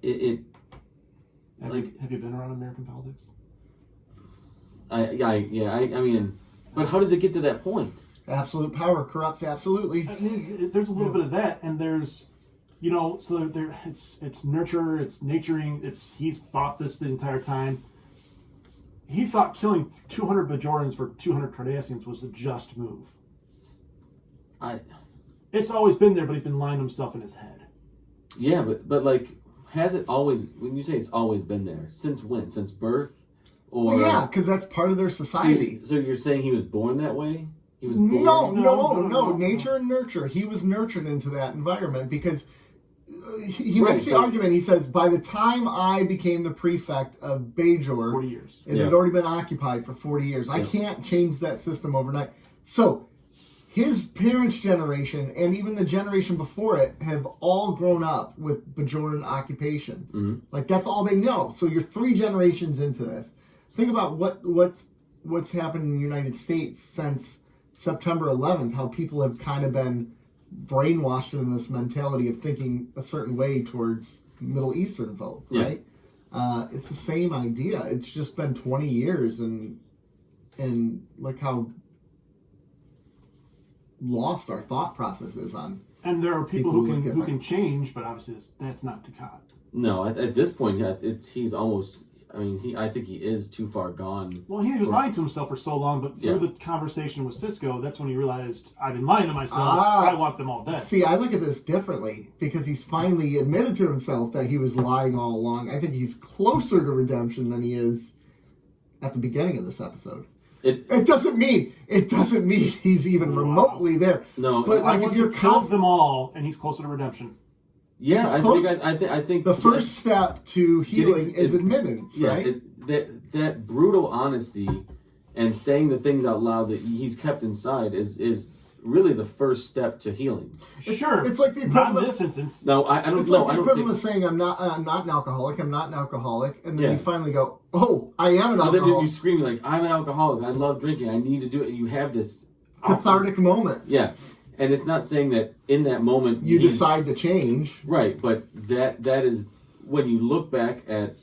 it have you been around American politics? I mean, but how does it get to that point? Absolute power corrupts absolutely. I mean, there's a little bit of that, and there's, so there it's nurture, it's naturing, he's thought this the entire time. He thought killing 200 Bajorans for 200 Cardassians was the just move. It's always been there, but he's been lying to himself in his head. Yeah, but like, has it always? When you say it's always been there, since when? Since birth? Or yeah, because that's part of their society. So you're saying he was born that way? He was born? No. Nature and nurture. He was nurtured into that environment because he makes the argument. He says, by the time I became the prefect of Bajor, 40 years. It had already been occupied for 40 years. I can't change that system overnight. So his parents' generation and even the generation before it have all grown up with Bajoran occupation. Mm-hmm. Like, that's all they know. So you're 3 generations into this. Think about what's happened in the United States since September 11th, how people have kind of been brainwashed in this mentality of thinking a certain way towards Middle Eastern folk, right? It's the same idea. It's just been 20 years and look how lost our thought process is on. And there are people who can change, but obviously that's not Dukat. No, at this point, he's almost. I mean, I think he is too far gone. Well, he was lying to himself for so long, but through the conversation with Sisko, that's when he realized, I've been lying to myself. I want them all dead. See, I look at this differently because he's finally admitted to himself that he was lying all along. I think he's closer to redemption than he is at the beginning of this episode. It doesn't mean he's even remotely there. No, but like if you're kills them all, and he's closer to redemption. Yeah, I think the first step to healing is admittance, right? That brutal honesty and saying the things out loud that he's kept inside is really the first step to healing. Sure, it's like the equivalent. Not in this instance. No, I don't. It's like the equivalent of saying I'm not an alcoholic. I'm not an alcoholic, and then you finally go, "Oh, I am an alcoholic." And then you scream like, "I'm an alcoholic. I love drinking. I need to do it." And you have this cathartic moment. Yeah. And it's not saying that in that moment you decide to change, right? But that is when you look back at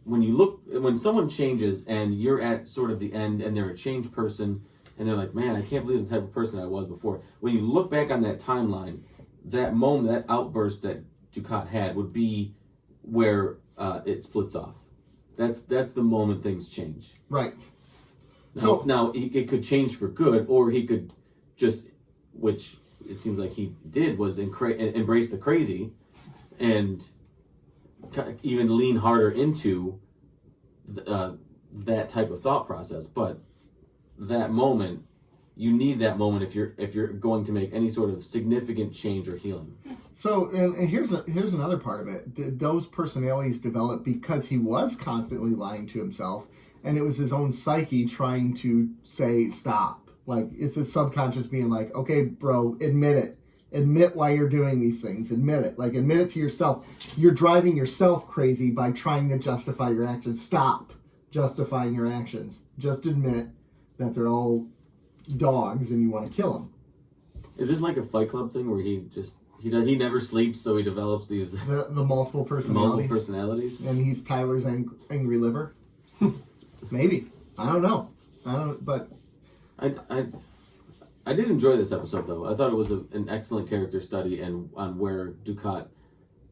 when someone changes and you're at sort of the end and they're a changed person and they're like, man, I can't believe the type of person I was before. When you look back on that timeline, that moment, that outburst that Dukat had would be where it splits off. That's the moment things change. Right. Now it could change for good, or he could just. Which it seems like he did was embrace the crazy and even lean harder into that type of thought process. But that moment, you need that moment if you're going to make any sort of significant change or healing. So, and here's another part of it. Did those personalities develop because he was constantly lying to himself, and it was his own psyche trying to say stop? Like, it's his subconscious being like, okay, bro, admit it. Admit why you're doing these things. Admit it. Like, admit it to yourself. You're driving yourself crazy by trying to justify your actions. Stop justifying your actions. Just admit that they're all dogs and you want to kill them. Is this like a Fight Club thing where he never sleeps, so he develops these the multiple personalities? And he's Tyler's angry liver? Maybe. I don't know. But... I did enjoy this episode, though. I thought it was an excellent character study on where Dukat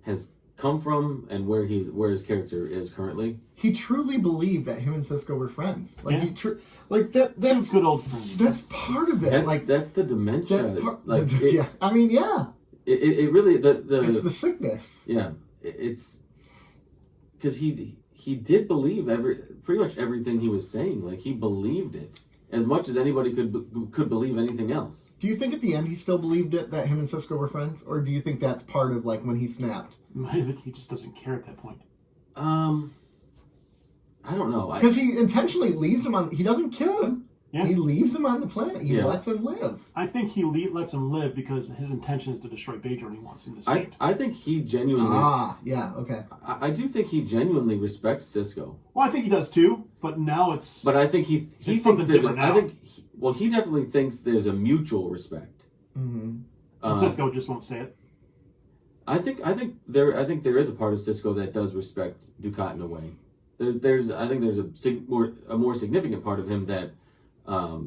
has come from and where his character is currently. He truly believed that him and Sisko were friends. Like that's good old friends. That's part of it. That's the dementia. That's part. Yeah. I mean, yeah. It really it's the sickness. Yeah. It's because he did believe pretty much everything he was saying. Like, he believed it. as much as anybody could believe anything else. Do you think at the end he still believed it, that him and Cisco were friends? Or do you think that's part of, like, when he snapped? I think he just doesn't care at that point. I don't know. Because he intentionally leaves him on... He doesn't kill him. Yeah. He leaves him on the planet. He lets him live. I think he lets him live because his intention is to destroy Bajor and he wants him to save. I think he genuinely... yeah, okay. I do think he genuinely respects Cisco. Well, I think he does too, but now it's... But I think he thinks something there's different now. He definitely thinks there's a mutual respect. Mm-hmm. And Cisco just won't say it. I think there is a part of Cisco that does respect Dukat in a way. I think there's a more significant part of him that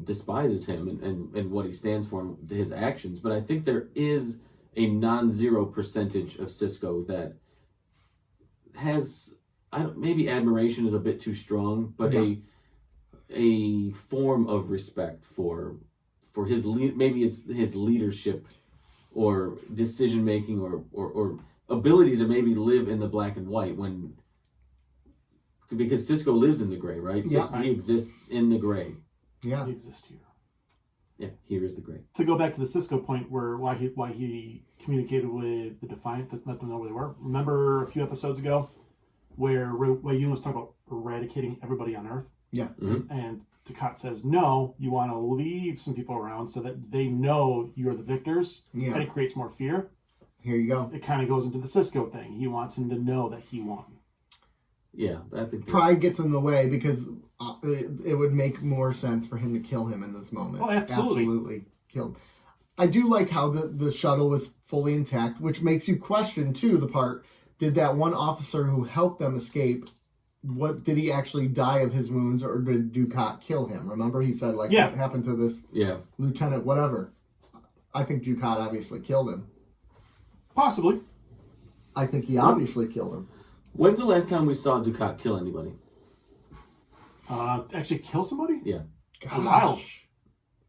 despises him and what he stands for and his actions. But I think there is a non-zero percentage of Cisco that has, maybe admiration is a bit too strong, but a form of respect for his maybe it's his leadership or decision making or ability to maybe live in the black and white because Cisco lives in the gray, right? Yeah. He exists in the gray. Yeah. He exists here. Yeah, here is the gray. To go back to the Cisco point, why he communicated with the Defiant to let them know where they were. Remember a few episodes ago where Yun was talking about eradicating everybody on Earth? Yeah. Mm-hmm. And Dukat says, no, you want to leave some people around so that they know you're the victors. Yeah. And it creates more fear. Here you go. It kind of goes into the Cisco thing. He wants him to know that he won. Yeah, I think pride gets in the way because it would make more sense for him to kill him in this moment. Oh, absolutely. Absolutely kill him. I do like how the shuttle was fully intact, which makes you question, too, the part, did that one officer who helped them escape, did he actually die of his wounds, or did Dukat kill him? Remember, he said, what happened to this lieutenant, whatever. I think Dukat obviously killed him. Possibly. I think he obviously killed him. When's the last time we saw Dukat kill anybody? Actually kill somebody? Yeah. Gosh, a while.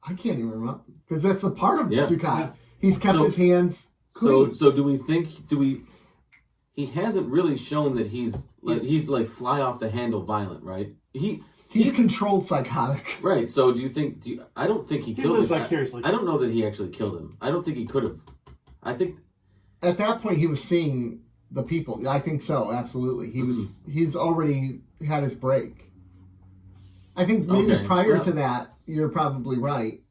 I can't even remember. Because that's the part of Dukat. Yeah. He's kept his hands clean. So do we he hasn't really shown that he's like fly off the handle violent, right? He's controlled psychotic. Right. So I don't think he killed lives him. vicariously. I don't know that he actually killed him. I don't think he could have. I think at that point he was seeing the people. I think so, absolutely. He's already had his break. I think maybe prior to that, you're probably right.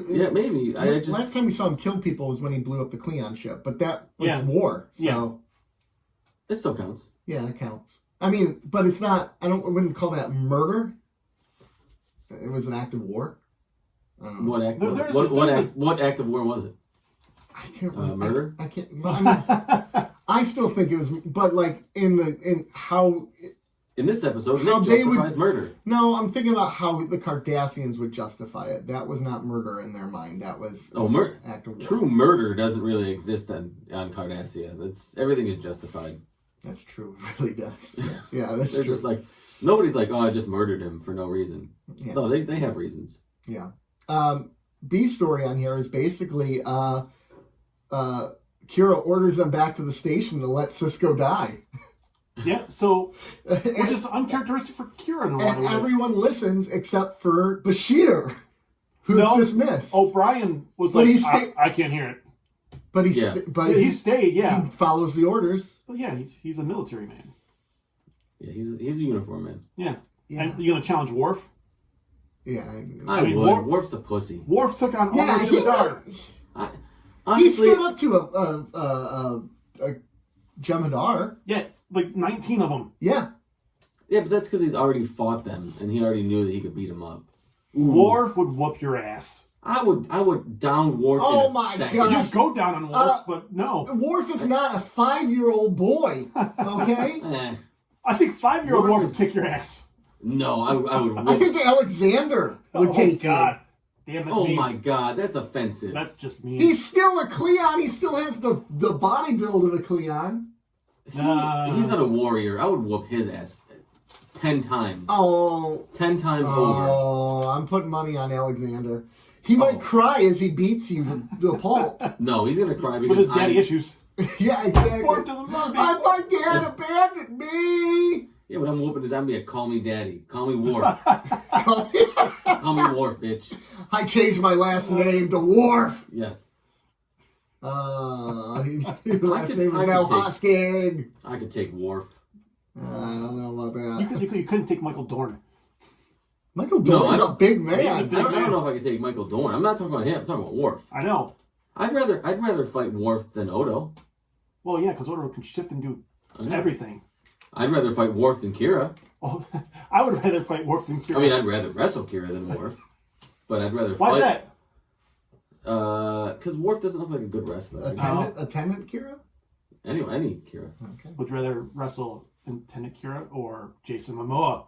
Yeah, maybe. Last time we saw him kill people was when he blew up the Klingon ship, but that was war. So it still counts. Yeah, it counts. I mean, but it's not. I wouldn't call that murder. It was an act of war. What act of war was it? I can't remember. Murder? I can't. I mean, I still think it was, but like in how. In this episode, Nick justifies murder. No, I'm thinking about how the Cardassians would justify it. That was not murder in their mind. That was act of war. True murder doesn't really exist on Cardassia. Everything is justified. That's true. It really does. Yeah, that's They're true. just like, nobody's like, oh, I just murdered him for no reason. Yeah. No, they have reasons. Yeah. B story on here is basically Kira orders them back to the station to let Cisco die. Yeah, so which is uncharacteristic for Kira in a lot of And ways. everyone listens except for Bashir, who's dismissed. O'Brien was But like, I can't hear it. But he stayed. Yeah, he follows the orders. But yeah, he's a military man. Yeah, he's a uniform man. Yeah. And you gonna challenge Worf? Yeah, I mean, would. Worf's a pussy. Worf took on all the Dark. He stood up to a Jem'Hadar. Yeah, like 19 of them. Yeah. Yeah, but that's because he's already fought them, and he already knew that he could beat them up. Ooh. Worf would whoop your ass. I would down Worf Oh in a my second. God. You go down on Worf, but no. Worf is not a 5-year-old boy, okay? I think 5-year-old Worf would kick your ass. No, I would whoop. I think Alexander would take God. Damn, that's mean. My God, that's offensive. That's just mean. He's still a Klingon. He still has the body build of a Klingon. He's not a warrior. I would whoop his ass 10 times. 10 times over. Oh, I'm putting money on Alexander. He might cry as he beats you to a pulp. No, he's gonna cry because with his daddy issues. Yeah, exactly. Worf doesn't love me. My dad abandoned me. Yeah, but I'm whooping the zombie. Call me daddy. Call me Worf. Call me Worf, bitch. I changed my last name to Worf. Yes. Your last name is now Hoskig. I could take Worf. I don't know about that. You couldn't take Michael Dorn. Michael Dorn is a big man. He's a big I don't know if I could take Michael Dorn. I'm not talking about him. I'm talking about Worf. I know. I'd rather fight Worf than Odo. Well, yeah, because Odo can shift and do everything. I'd rather fight Worf than Kira. Oh, I would rather fight Worf than Kira. I mean, I'd rather wrestle Kira than Worf. But I'd rather fight... Why's that? Because Worf doesn't look like a good wrestler. Attendant Kira? Anyway, any Kira. Okay. Would you rather wrestle Attendant Kira or Jason Momoa?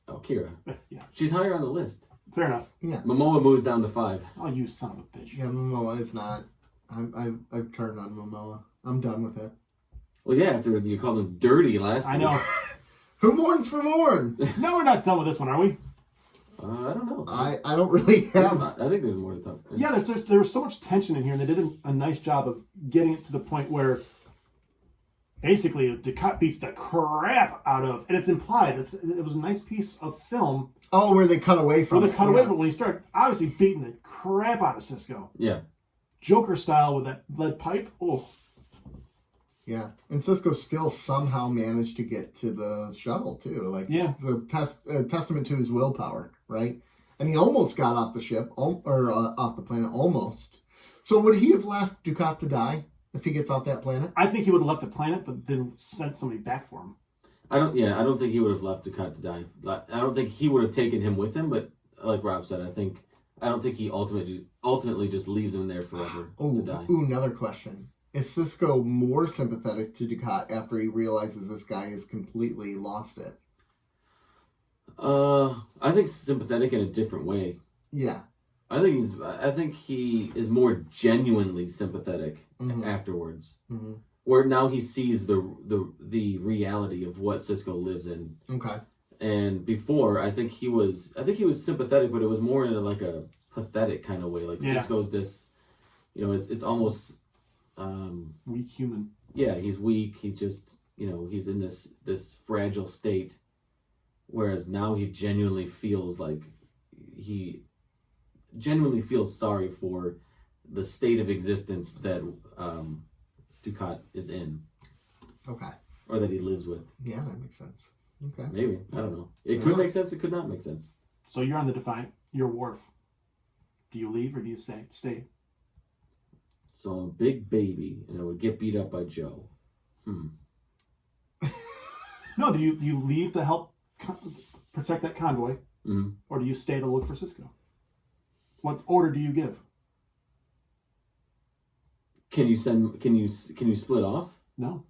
Oh, Kira. Yeah. She's higher on the list. Fair enough. Yeah. Momoa moves down to 5. Oh, you son of a bitch. Yeah, Momoa is not. I've turned on Momoa. I'm done with it. Well, yeah, after you called him dirty last week. I know. Who mourns for Morn? No, we're not done with this one, are we? I don't know. I don't really have. I think there's more to talk about. Yeah, there was so much tension in here, and they did a nice job of getting it to the point where basically Dukat beats the crap out of, and it's implied. It was a nice piece of film. Oh, where they cut away from Where they cut away from it when he started obviously beating the crap out of Cisco. Yeah. Joker style with that lead pipe. Oh. Yeah, and Cisco still somehow managed to get to the shuttle too. Like, yeah, the testament to his willpower, right? And he almost got off the ship, or off the planet, almost. So would he have left Dukat to die if he gets off that planet? I think he would have left the planet, but then sent somebody back for him. I don't think he would have left Dukat to die. I don't think he would have taken him with him. But like Rob said, I don't think he ultimately just leaves him there forever to die. Ooh, another question. Is Cisco more sympathetic to Dukat after he realizes this guy has completely lost it? I think sympathetic in a different way. Yeah. I think he is more genuinely sympathetic afterwards. Mm-hmm. Where now he sees the reality of what Cisco lives in. Okay. And before, I think he was sympathetic, but it was more in like a pathetic kind of way. Like Cisco's this, it's almost weak human. Yeah, he's weak. He's just, he's in this fragile state. Whereas now he genuinely feels sorry for the state of existence that Dukat is in. Okay. Or that he lives with. Yeah, that makes sense. Okay. Maybe. I don't know. It could make sense. It could not make sense. So you're on the Defiant. You're Worf. Do you leave or do you stay? So I'm a big baby, and I would get beat up by Joe. No, do you leave to help protect that convoy, or do you stay to look for Cisco? What order do you give? Can you split off? No.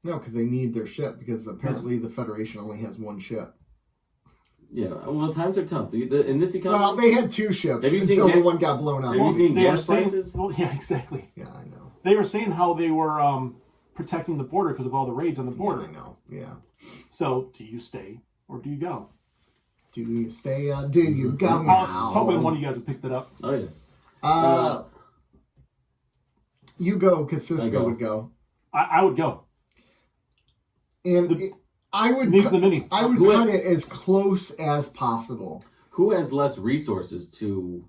No, because they need their ship, because apparently the Federation only has one ship. Yeah, well, times are tough. In this economy... Well, they had 2 ships until the one got blown up. Have you seen gas prices? Well, yeah, exactly. Yeah, I know. They were saying how they were protecting the border because of all the raids on the border. Yeah, I know, yeah. So, do you stay or do you go? Do you stay or do you go I was hoping one of you guys would pick that up. Oh, yeah. You go, because Cisco would go. I would go. And I would I would cut it as close as possible. Who has less resources to...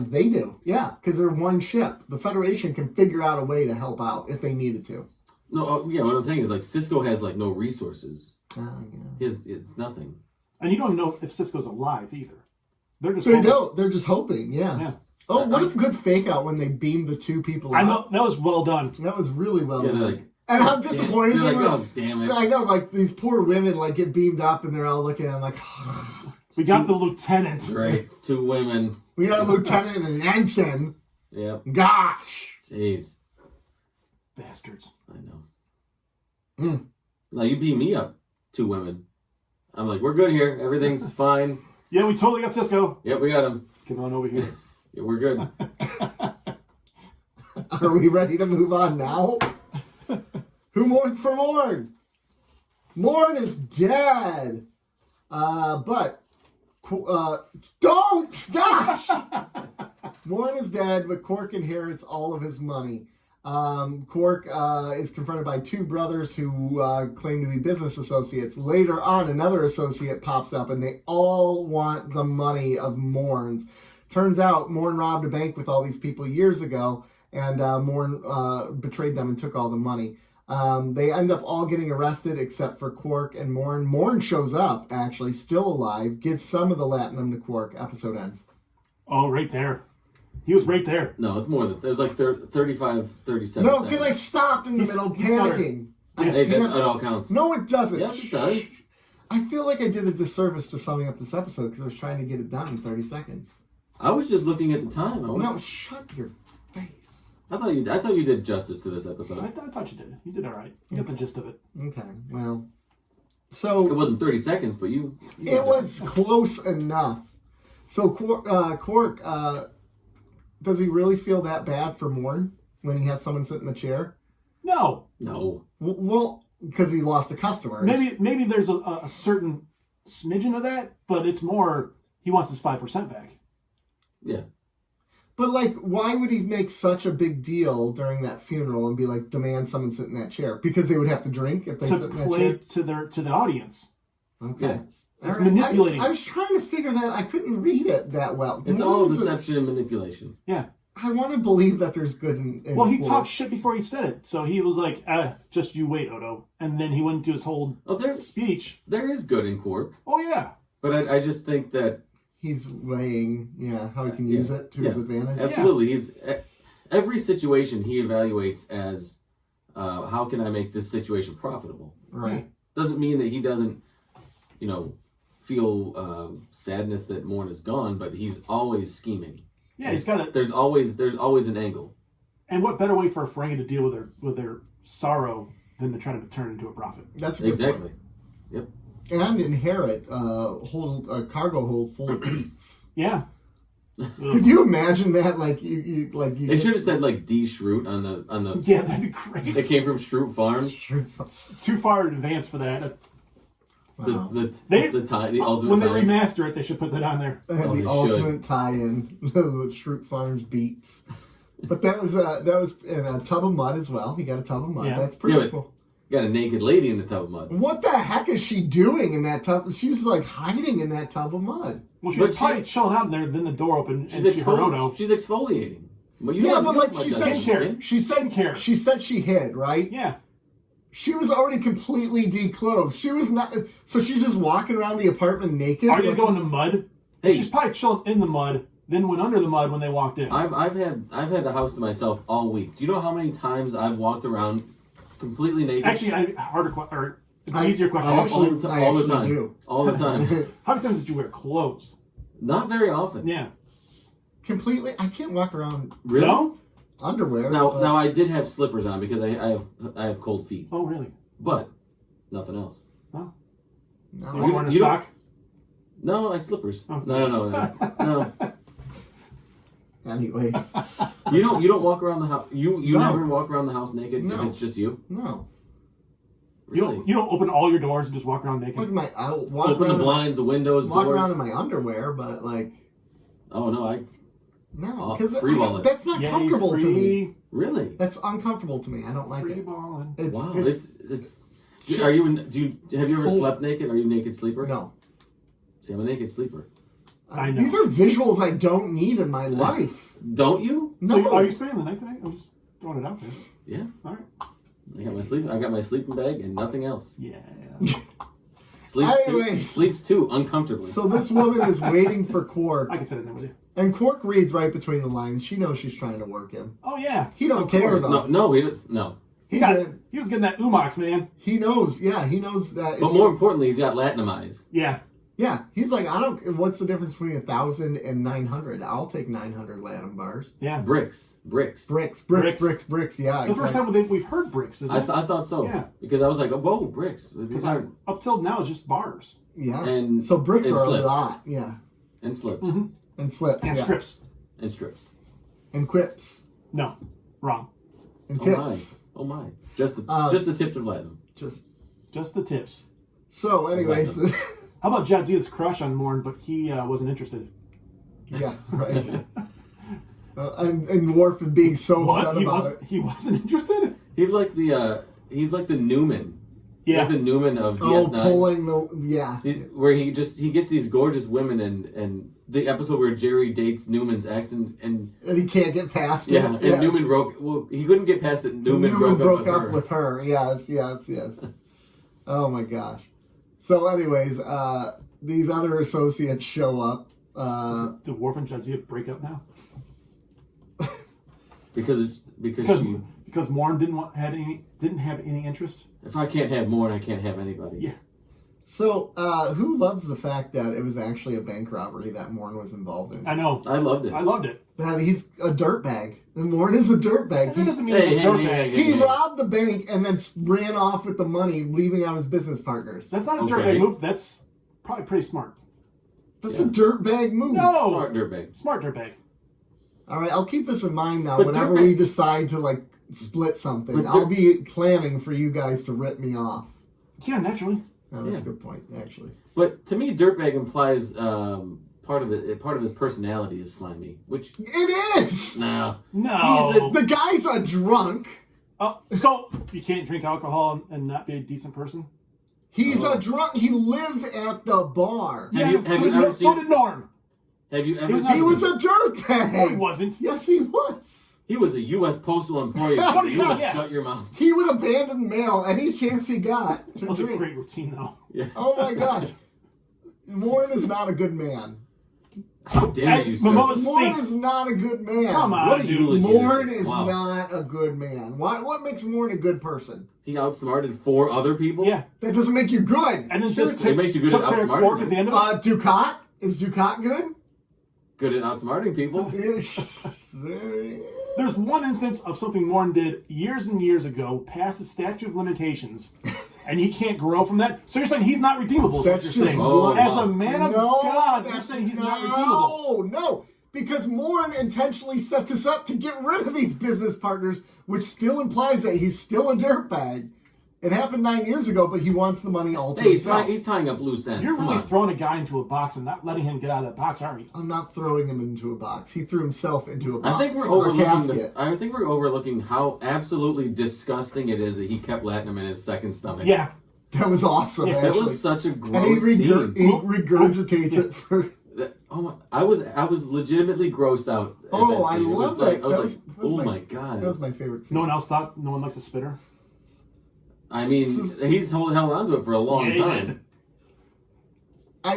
They do. Yeah, because they're one ship. The Federation can figure out a way to help out if they needed to. No, yeah, what I'm saying is, like, Cisco has, like, no resources. Yeah. It's nothing. And you don't know if Cisco's alive either. They're just hoping, yeah. Oh, what a good fake out when they beamed the 2 people out. I know, that was well done. That was really well done. Like, and I'm disappointed. They're like, oh, damn it. I know, like, these poor women, like, get beamed up and they're all looking at them like... We got the lieutenant. Right, it's 2 women. We got a lieutenant and an ensign. Yep. Gosh. Jeez. Bastards. I know. Now, you beat me up, 2 women. I'm like, we're good here. Everything's fine. Yeah, we totally got Cisco. Yep, we got him. Come on over here. Yeah, we're good. Are we ready to move on now? Who mourns for Morn? Morn is dead. But don't! Gosh! Morn is dead, but Quark inherits all of his money. Quark is confronted by two brothers who claim to be business associates. Later on, another associate pops up, and they all want the money of Mourns. Turns out, Morn robbed a bank with all these people years ago, and Morn betrayed them and took all the money. They end up all getting arrested except for Quark and Morn. Morn shows up, actually, still alive, gives some of the latinum to Quark. Episode ends. Oh, right there. He was right there. No, it's more than... There's like 35, 37 No, seconds. because I stopped in the middle panicking. Hey, that all counts. No, it doesn't. Yes, it does. I feel like I did a disservice to summing up this episode because I was trying to get it done in 30 seconds. I was just looking at the time. No, shut your face. I thought you did justice to this episode. I thought you did. You did all right. You got the gist of it. Okay, well. So... It wasn't 30 seconds, but you it was close enough. So Quark, does he really feel that bad for Morn when he has someone sit in the chair? No. Well, because he lost a customer. Maybe there's a certain smidgen of that, but it's more he wants his 5% back. Yeah. But, like, why would he make such a big deal during that funeral and be like, demand someone sit in that chair? Because they would have to drink if they sit in that chair? To play to the audience. Okay. Yeah. It's manipulating. I was trying to figure that. I couldn't read it that well. It's all deception and manipulation. Yeah. I want to believe that there's good in well, he Quark. talked shit before he said it. So he was like, just you wait, Odo. And then he went into his whole speech. There is good in Quark. Oh, yeah. But I just think that... He's weighing, how he can use it to his advantage. Absolutely. He's every situation he evaluates as how can I make this situation profitable? Right. Doesn't mean that he doesn't, feel sadness that Morn is gone, but he's always scheming. Yeah, he's got it. There's always an angle. And what better way for a Ferengi to deal with their sorrow than to try to turn it into a profit? That's a good Exactly. point. Yep. And inherit a cargo hold full of beats. Yeah. Could you imagine that? Like you It should have said like D. Shroot on the. Yeah, that'd be great. It came from Shroot Farms. Too far in advance for that. Wow. The ultimate. When they tie-in. remaster it, they should put that on there. The ultimate tie-in, the Shroot Farms beats. But that was in a tub of mud as well. He got a tub of mud. Yeah. That's pretty cool. Got a naked lady in the tub of mud. What the heck is she doing in that tub? She's like hiding in that tub of mud. Well, she was probably chilling out in there. Then the door opened and she heard Odo. She's exfoliating. Well, she said she hid, right? Yeah. She was already completely declothed. She was not. So she's just walking around the apartment naked. Are you going to mud? Hey. She's probably chilling in the mud. Then went under the mud when they walked in. I've had the house to myself all week. Do you know how many times I've walked around completely naked? Actually, easier question. All the time. All the time. How many times did you wear clothes? Not very often. Yeah. Completely. I can't walk around. Really? No? Underwear. Now I did have slippers on because I have cold feet. Oh, really? But nothing else. Oh. No. You wearing a sock? No, I sllippers. Oh. No. Anyways. You don't walk around the house. You No. never walk around the house naked No. if it's just you. No. Really? You don't open all your doors and just walk around naked? Look, I'll walk Open the around blinds, the windows, walk doors. around in my underwear, but like. Oh no, No, because free balling. that's not comfortable to me. Really? That's uncomfortable to me. I don't like Free it. balling. Wow, it's. Are you? Have you ever slept naked? Are you a naked sleeper? No. See, I'm a naked sleeper. I know. These are visuals I don't need in my life. Don't you? No. So are you spending the night tonight? I'm just throwing it out there. Yeah. All right. I got my sleeping bag and nothing else. Yeah. Sleeps too uncomfortably. So this woman is waiting for Quark, I can fit in there with you. and Quark reads right between the lines. She knows she's trying to work him. Oh, yeah. He don't care though. No, no. He was getting that Umox, man. He knows. Yeah, he knows that. But more importantly, he's got Latinum eyes. Yeah. Yeah, he's like, I don't. What's the difference between 1,000 and 900? I'll take 900 Latin bars. Yeah. Bricks. Bricks. Yeah, The first time we've heard bricks, isn't it? I thought so. Yeah. Because I was like, whoa, bricks. Because up till now, it's just bars. Yeah. And so bricks are slips. a lot. Yeah. And slips. Mm-hmm. And slips. And yeah. strips. And strips. And quips. No. Wrong. And tips. Oh my. Just the tips of Latinum. Just the tips. So, anyways. How about Jadzia's crush on Morn, but he wasn't interested? Yeah, right. And Worf is being so upset about it. He wasn't interested? He's like the Newman. Yeah. Like the Newman of Oh, DS9. pulling the... Yeah. Where he gets these gorgeous women and the episode where Jerry dates Newman's ex and he can't get past it. yeah, and Newman he couldn't get past it. Newman broke up with her. Yes. Oh my gosh. So anyways, these other associates show up. Did Worf and Jadzia break up now? because Morn didn't have any interest. if I can't have Morn, I can't have anybody. Yeah. So who loves the fact that it was actually a bank robbery that Morn was involved in? I know. I loved it. I loved it. That he's a dirtbag. And Morn is a dirtbag. That doesn't mean he's a dirtbag. He robbed the bank and then ran off with the money, leaving out his business partners. That's not a dirtbag move. That's probably pretty smart. That's a dirtbag move. No. Smart dirtbag. Smart dirtbag. All right, I'll keep this in mind now. But Whenever we decide to split something, I'll be planning for you guys to rip me off. Yeah, naturally. Oh, that's a good point, actually. But to me, dirtbag implies part of his personality is slimy, which It is. no. The guy's a drunk. Oh, so you can't drink alcohol and not be a decent person? He's a drunk. He lives at the bar. So did Norm. Have you ever? He was a dirtbag. No, he wasn't. Yes, he was. He was a U.S. postal employee. So you would shut your mouth. He would abandon mail any chance he got to That was a drink. great routine, though. Yeah. Oh my gosh. Morn is not a good man. How dare you, sir? Momoa Morn stinks. is not a good man. Come on, What a dude. eulogy. Morn is Wow. not a good man. What makes Morn a good person? He outsmarted 4 other people. Yeah. That doesn't make you good. And then Sure, took it makes you good took at care of outsmarting Quark them. at the end of it. Ducat? Is Ducat good? Good at outsmarting people. There's one instance of something Morn did years and years ago, past the statute of limitations, and he can't grow from that. So you're saying he's not redeemable? Is what That's you're just saying? one. As a man of God, you're saying he's not redeemable. No, because Morn intentionally set this up to get rid of these business partners, which still implies that he's still a dirtbag. It happened 9 years ago, but he wants the money all to Hey, himself. he's tying up loose ends. You're Come really on. throwing a guy into a box and not letting him get out of that box, aren't you? I'm not throwing him into a box. He threw himself into a box. I think we're overlooking how absolutely disgusting it is that he kept Latinum in his second stomach. Yeah. That was awesome, Yeah, actually. That was such a and gross he scene. regurgitates it for... I was legitimately grossed out. At Oh, that I scene. love Like, that. I was That was oh my- my god. That was my favorite scene. No one else thought? No one likes a spitter? I mean, he's held on to it for a long Yeah, time. I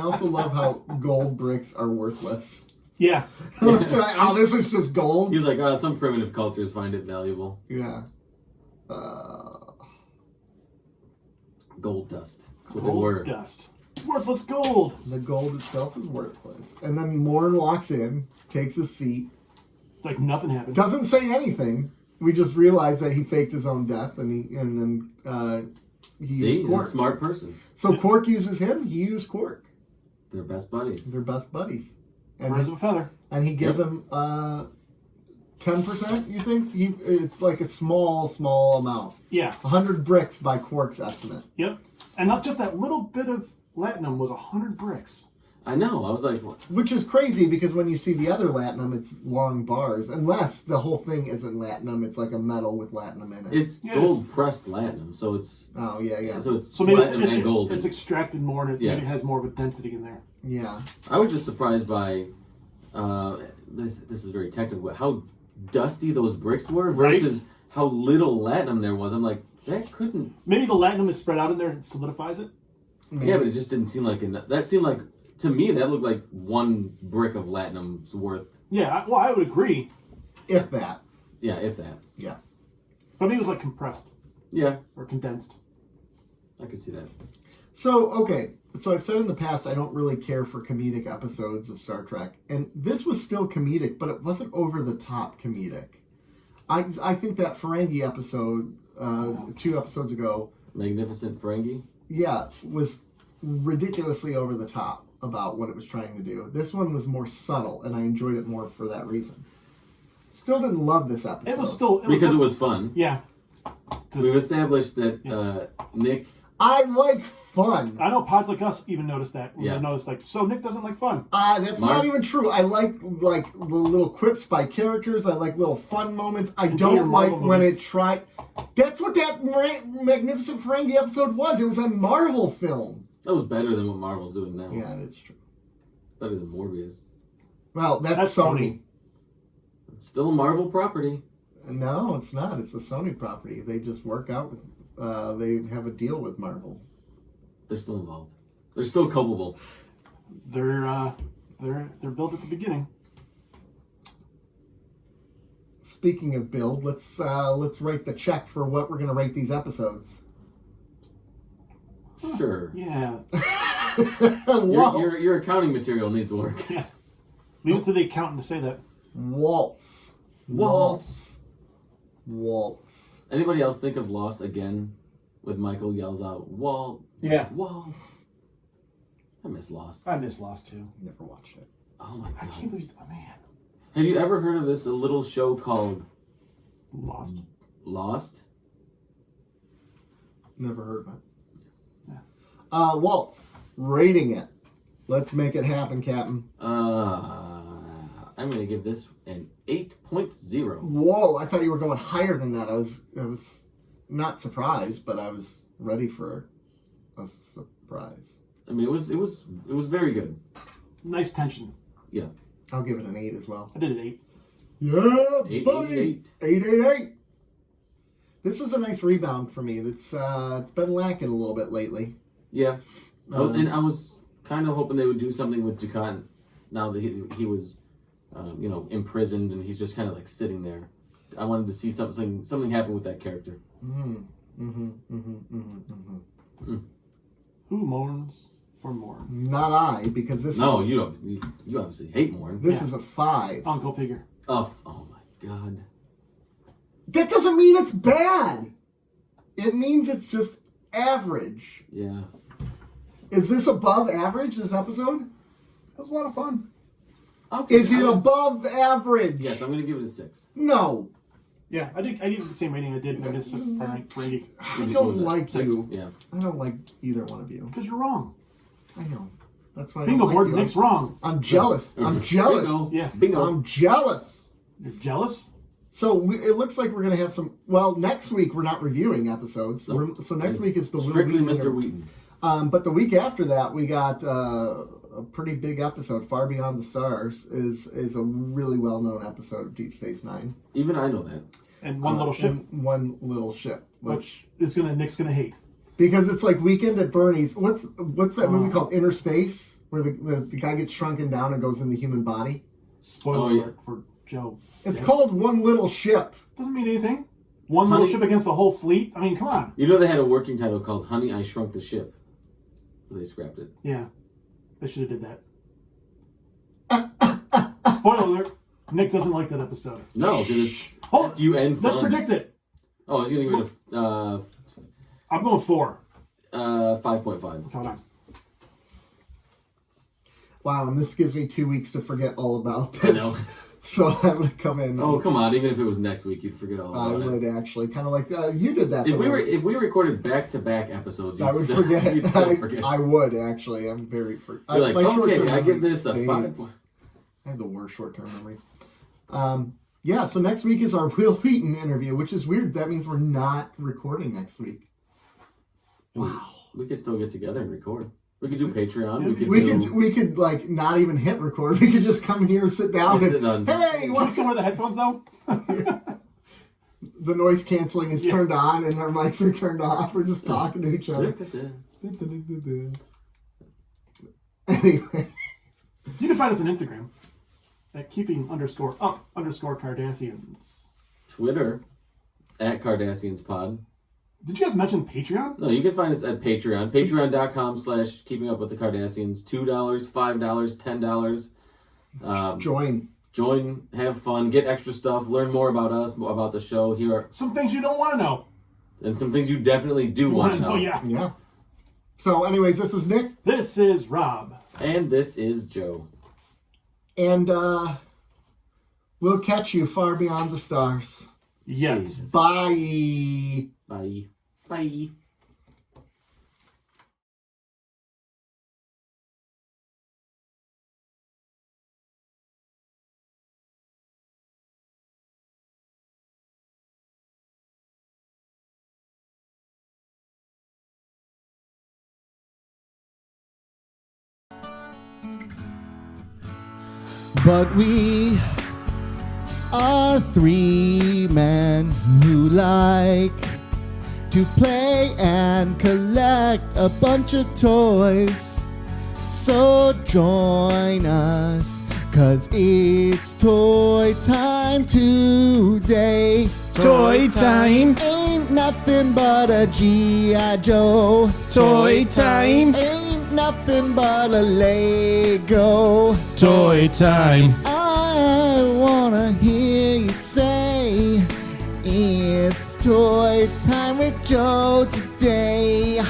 also love how gold bricks are worthless. Yeah. Oh, this is just gold? He was like, some primitive cultures find it valuable. Yeah. Gold dust. That's what they were. Gold dust. Worthless gold. The gold itself is worthless. And then Morn walks in, takes a seat, Like nothing happened. doesn't say anything. We just realize that he faked his own death, and then he See, used he's Quark. a smart person. So Quark uses him. He used Quark. They're best buddies. They're best buddies. Birds of a feather. And he gives him 10%. You think it's like a small amount. Yeah. 100 bricks by Quark's estimate. Yep. And not just that little bit of latinum was 100 bricks. I know. I was like, what? Which is crazy because when you see the other latinum, it's long bars. Unless the whole thing isn't latinum, it's like a metal with latinum in it. It's gold pressed latinum, so it's yeah. so it's So maybe platinum and gold. it's extracted more and maybe it has more of a density in there. Yeah. I was just surprised by this is very technical, but how dusty those bricks were versus how little latinum there was. I'm like, that couldn't. Maybe the latinum is spread out in there and solidifies it. Maybe. Yeah, but it just didn't seem like enough. That seemed like, to me, that looked like one brick of latinum's worth. Yeah, well, I would agree. If that. Yeah, if that. Yeah. But maybe it was like compressed Yeah, or condensed. I could see that. So, okay. So I've said in the past I don't really care for comedic episodes of Star Trek. And this was still comedic, but it wasn't over-the-top comedic. I think that Ferengi episode, 2 episodes ago... Magnificent Ferengi? Yeah, was ridiculously over the top about what it was trying to do. This one was more subtle, and I enjoyed it more for that reason. Still didn't love this episode. It was still... Because it was fun. Yeah. We've established that Nick I like fun. I know pods like us even noticed that. Yeah. Noticed like, so Nick doesn't like fun. That's not even true. I like the little quips by characters. I like little fun moments. I don't like when it tried. That's what that Magnificent Ferengi episode was. It was a Marvel film. That was better than what Marvel's doing now. Yeah, that's true. Better than Morbius. Well, that's Sony. It's still a Marvel property. No, it's not. It's a Sony property. They just work out with. They have a deal with Marvel. They're still involved. They're still culpable. They're built at the beginning. Speaking of build, let's write the check for what we're gonna rate these episodes. Sure. Yeah. Your accounting material needs work. Yeah. Leave it to the accountant to say that. Waltz. Anybody else think of Lost again? With Michael yells out, Waltz. Yeah. Waltz. I miss Lost. I miss Lost too. Never watched it. Oh my god. I can't believe. Oh man. Have you ever heard of this little show called Lost? Lost? Never heard of it. Yeah. Waltz. Rating it. Let's make it happen, Captain. I'm gonna give this an 8.0. Whoa! I thought you were going higher than that. I was not surprised, but I was ready for a surprise. I mean, it was very good. Nice tension. Yeah. I'll give it an 8 as well. I did an 8. Yeah, buddy. 888. 888. This is a nice rebound for me. It's been lacking a little bit lately. Yeah. And I was kind of hoping they would do something with Ducat now that he was, imprisoned and he's just kind of like sitting there. I wanted to see something happen with that character. Who mourns for Morn? Not I, because this. No, is you obviously hate Morn. This is a 5. Uncle figure. Oh my god. That doesn't mean it's bad. It means it's just average. Yeah. Is this above average, this episode? That was a lot of fun. Okay. Is it above average? Yes, I'm gonna give it a 6. No. Yeah, I gave it the same rating I did. I just rating. I don't like 6? you. Yeah. I don't like either one of you. Because you're wrong. I know. That's why I Bingo don't board, like you. Nick's wrong. I'm jealous. I'm jealous. Bingo. Yeah. Bingo. I'm jealous. You're jealous? So it looks like we're going to have some... Well, next week we're not reviewing episodes. No. So next week is the Will strictly Wheaton Mr. Wheaton. But the week after that, we got a pretty big episode. Far Beyond the Stars is a really well-known episode of Deep Space Nine. Even I know that. And one little ship. One little ship, which Nick's gonna hate. because it's like Weekend at Bernie's. What's that movie called? Inner Space, where the guy gets shrunken down and goes in the human body. Spoiler alert for Joe. It's called One Little Ship. Doesn't mean anything. One little ship against a whole fleet. I mean, come on. You know they had a working title called Honey, I Shrunk the Ship. They scrapped it. Yeah, they should have did that. Spoiler alert. Nick doesn't like that episode. No, because it's Oh, UN let's fun. predict it. Oh, I was going to give it a I'm going 4. 5.5. Hold on. Wow, and this gives me 2 weeks to forget all about this. I know. So I'm going to come in. Oh, come on. Even if it was next week, you'd forget all I about it. would actually. Kind of like you did that. If we recorded back-to-back episodes, I would forget. You'd still forget. I would actually. I'm very. You're like, okay, I give this a 5. I have the worst short-term memory. Yeah, so next week is our Will Wheaton interview, which is weird. That means we're not recording next week. Wow. We could still get together and record. We could do Patreon. We could like not even hit record. We could just come here, sit down, Yeah, and sit down. hey, Can we what's still wear the headphones though? the noise canceling is turned on and our mics are turned off. We're just talking to each other. Anyway, You can find us on Instagram at keeping_up_Cardassians. Twitter at Cardassianspod. Did you guys mention Patreon? No, you can find us at Patreon. Patreon.com/keepingupwiththecardassians. $2, $5, $10. Join, have fun, get extra stuff, learn more about us, more about the show. Here are Some things you don't want to know. and some things you definitely do want to know. yeah. So, anyways, this is Nick, This is Rob. And this is Joe. and we'll catch you far beyond the stars. Yet. Jesus. Bye. Bye. Bye. But we are three men who like to play and collect a bunch of toys. So join us, 'cause it's toy time today. Toy time. Ain't nothing but a G.I. Joe. Toy time. Ain't nothing but a Lego. Toy time. I wanna hear you say it's toy time with Joe today.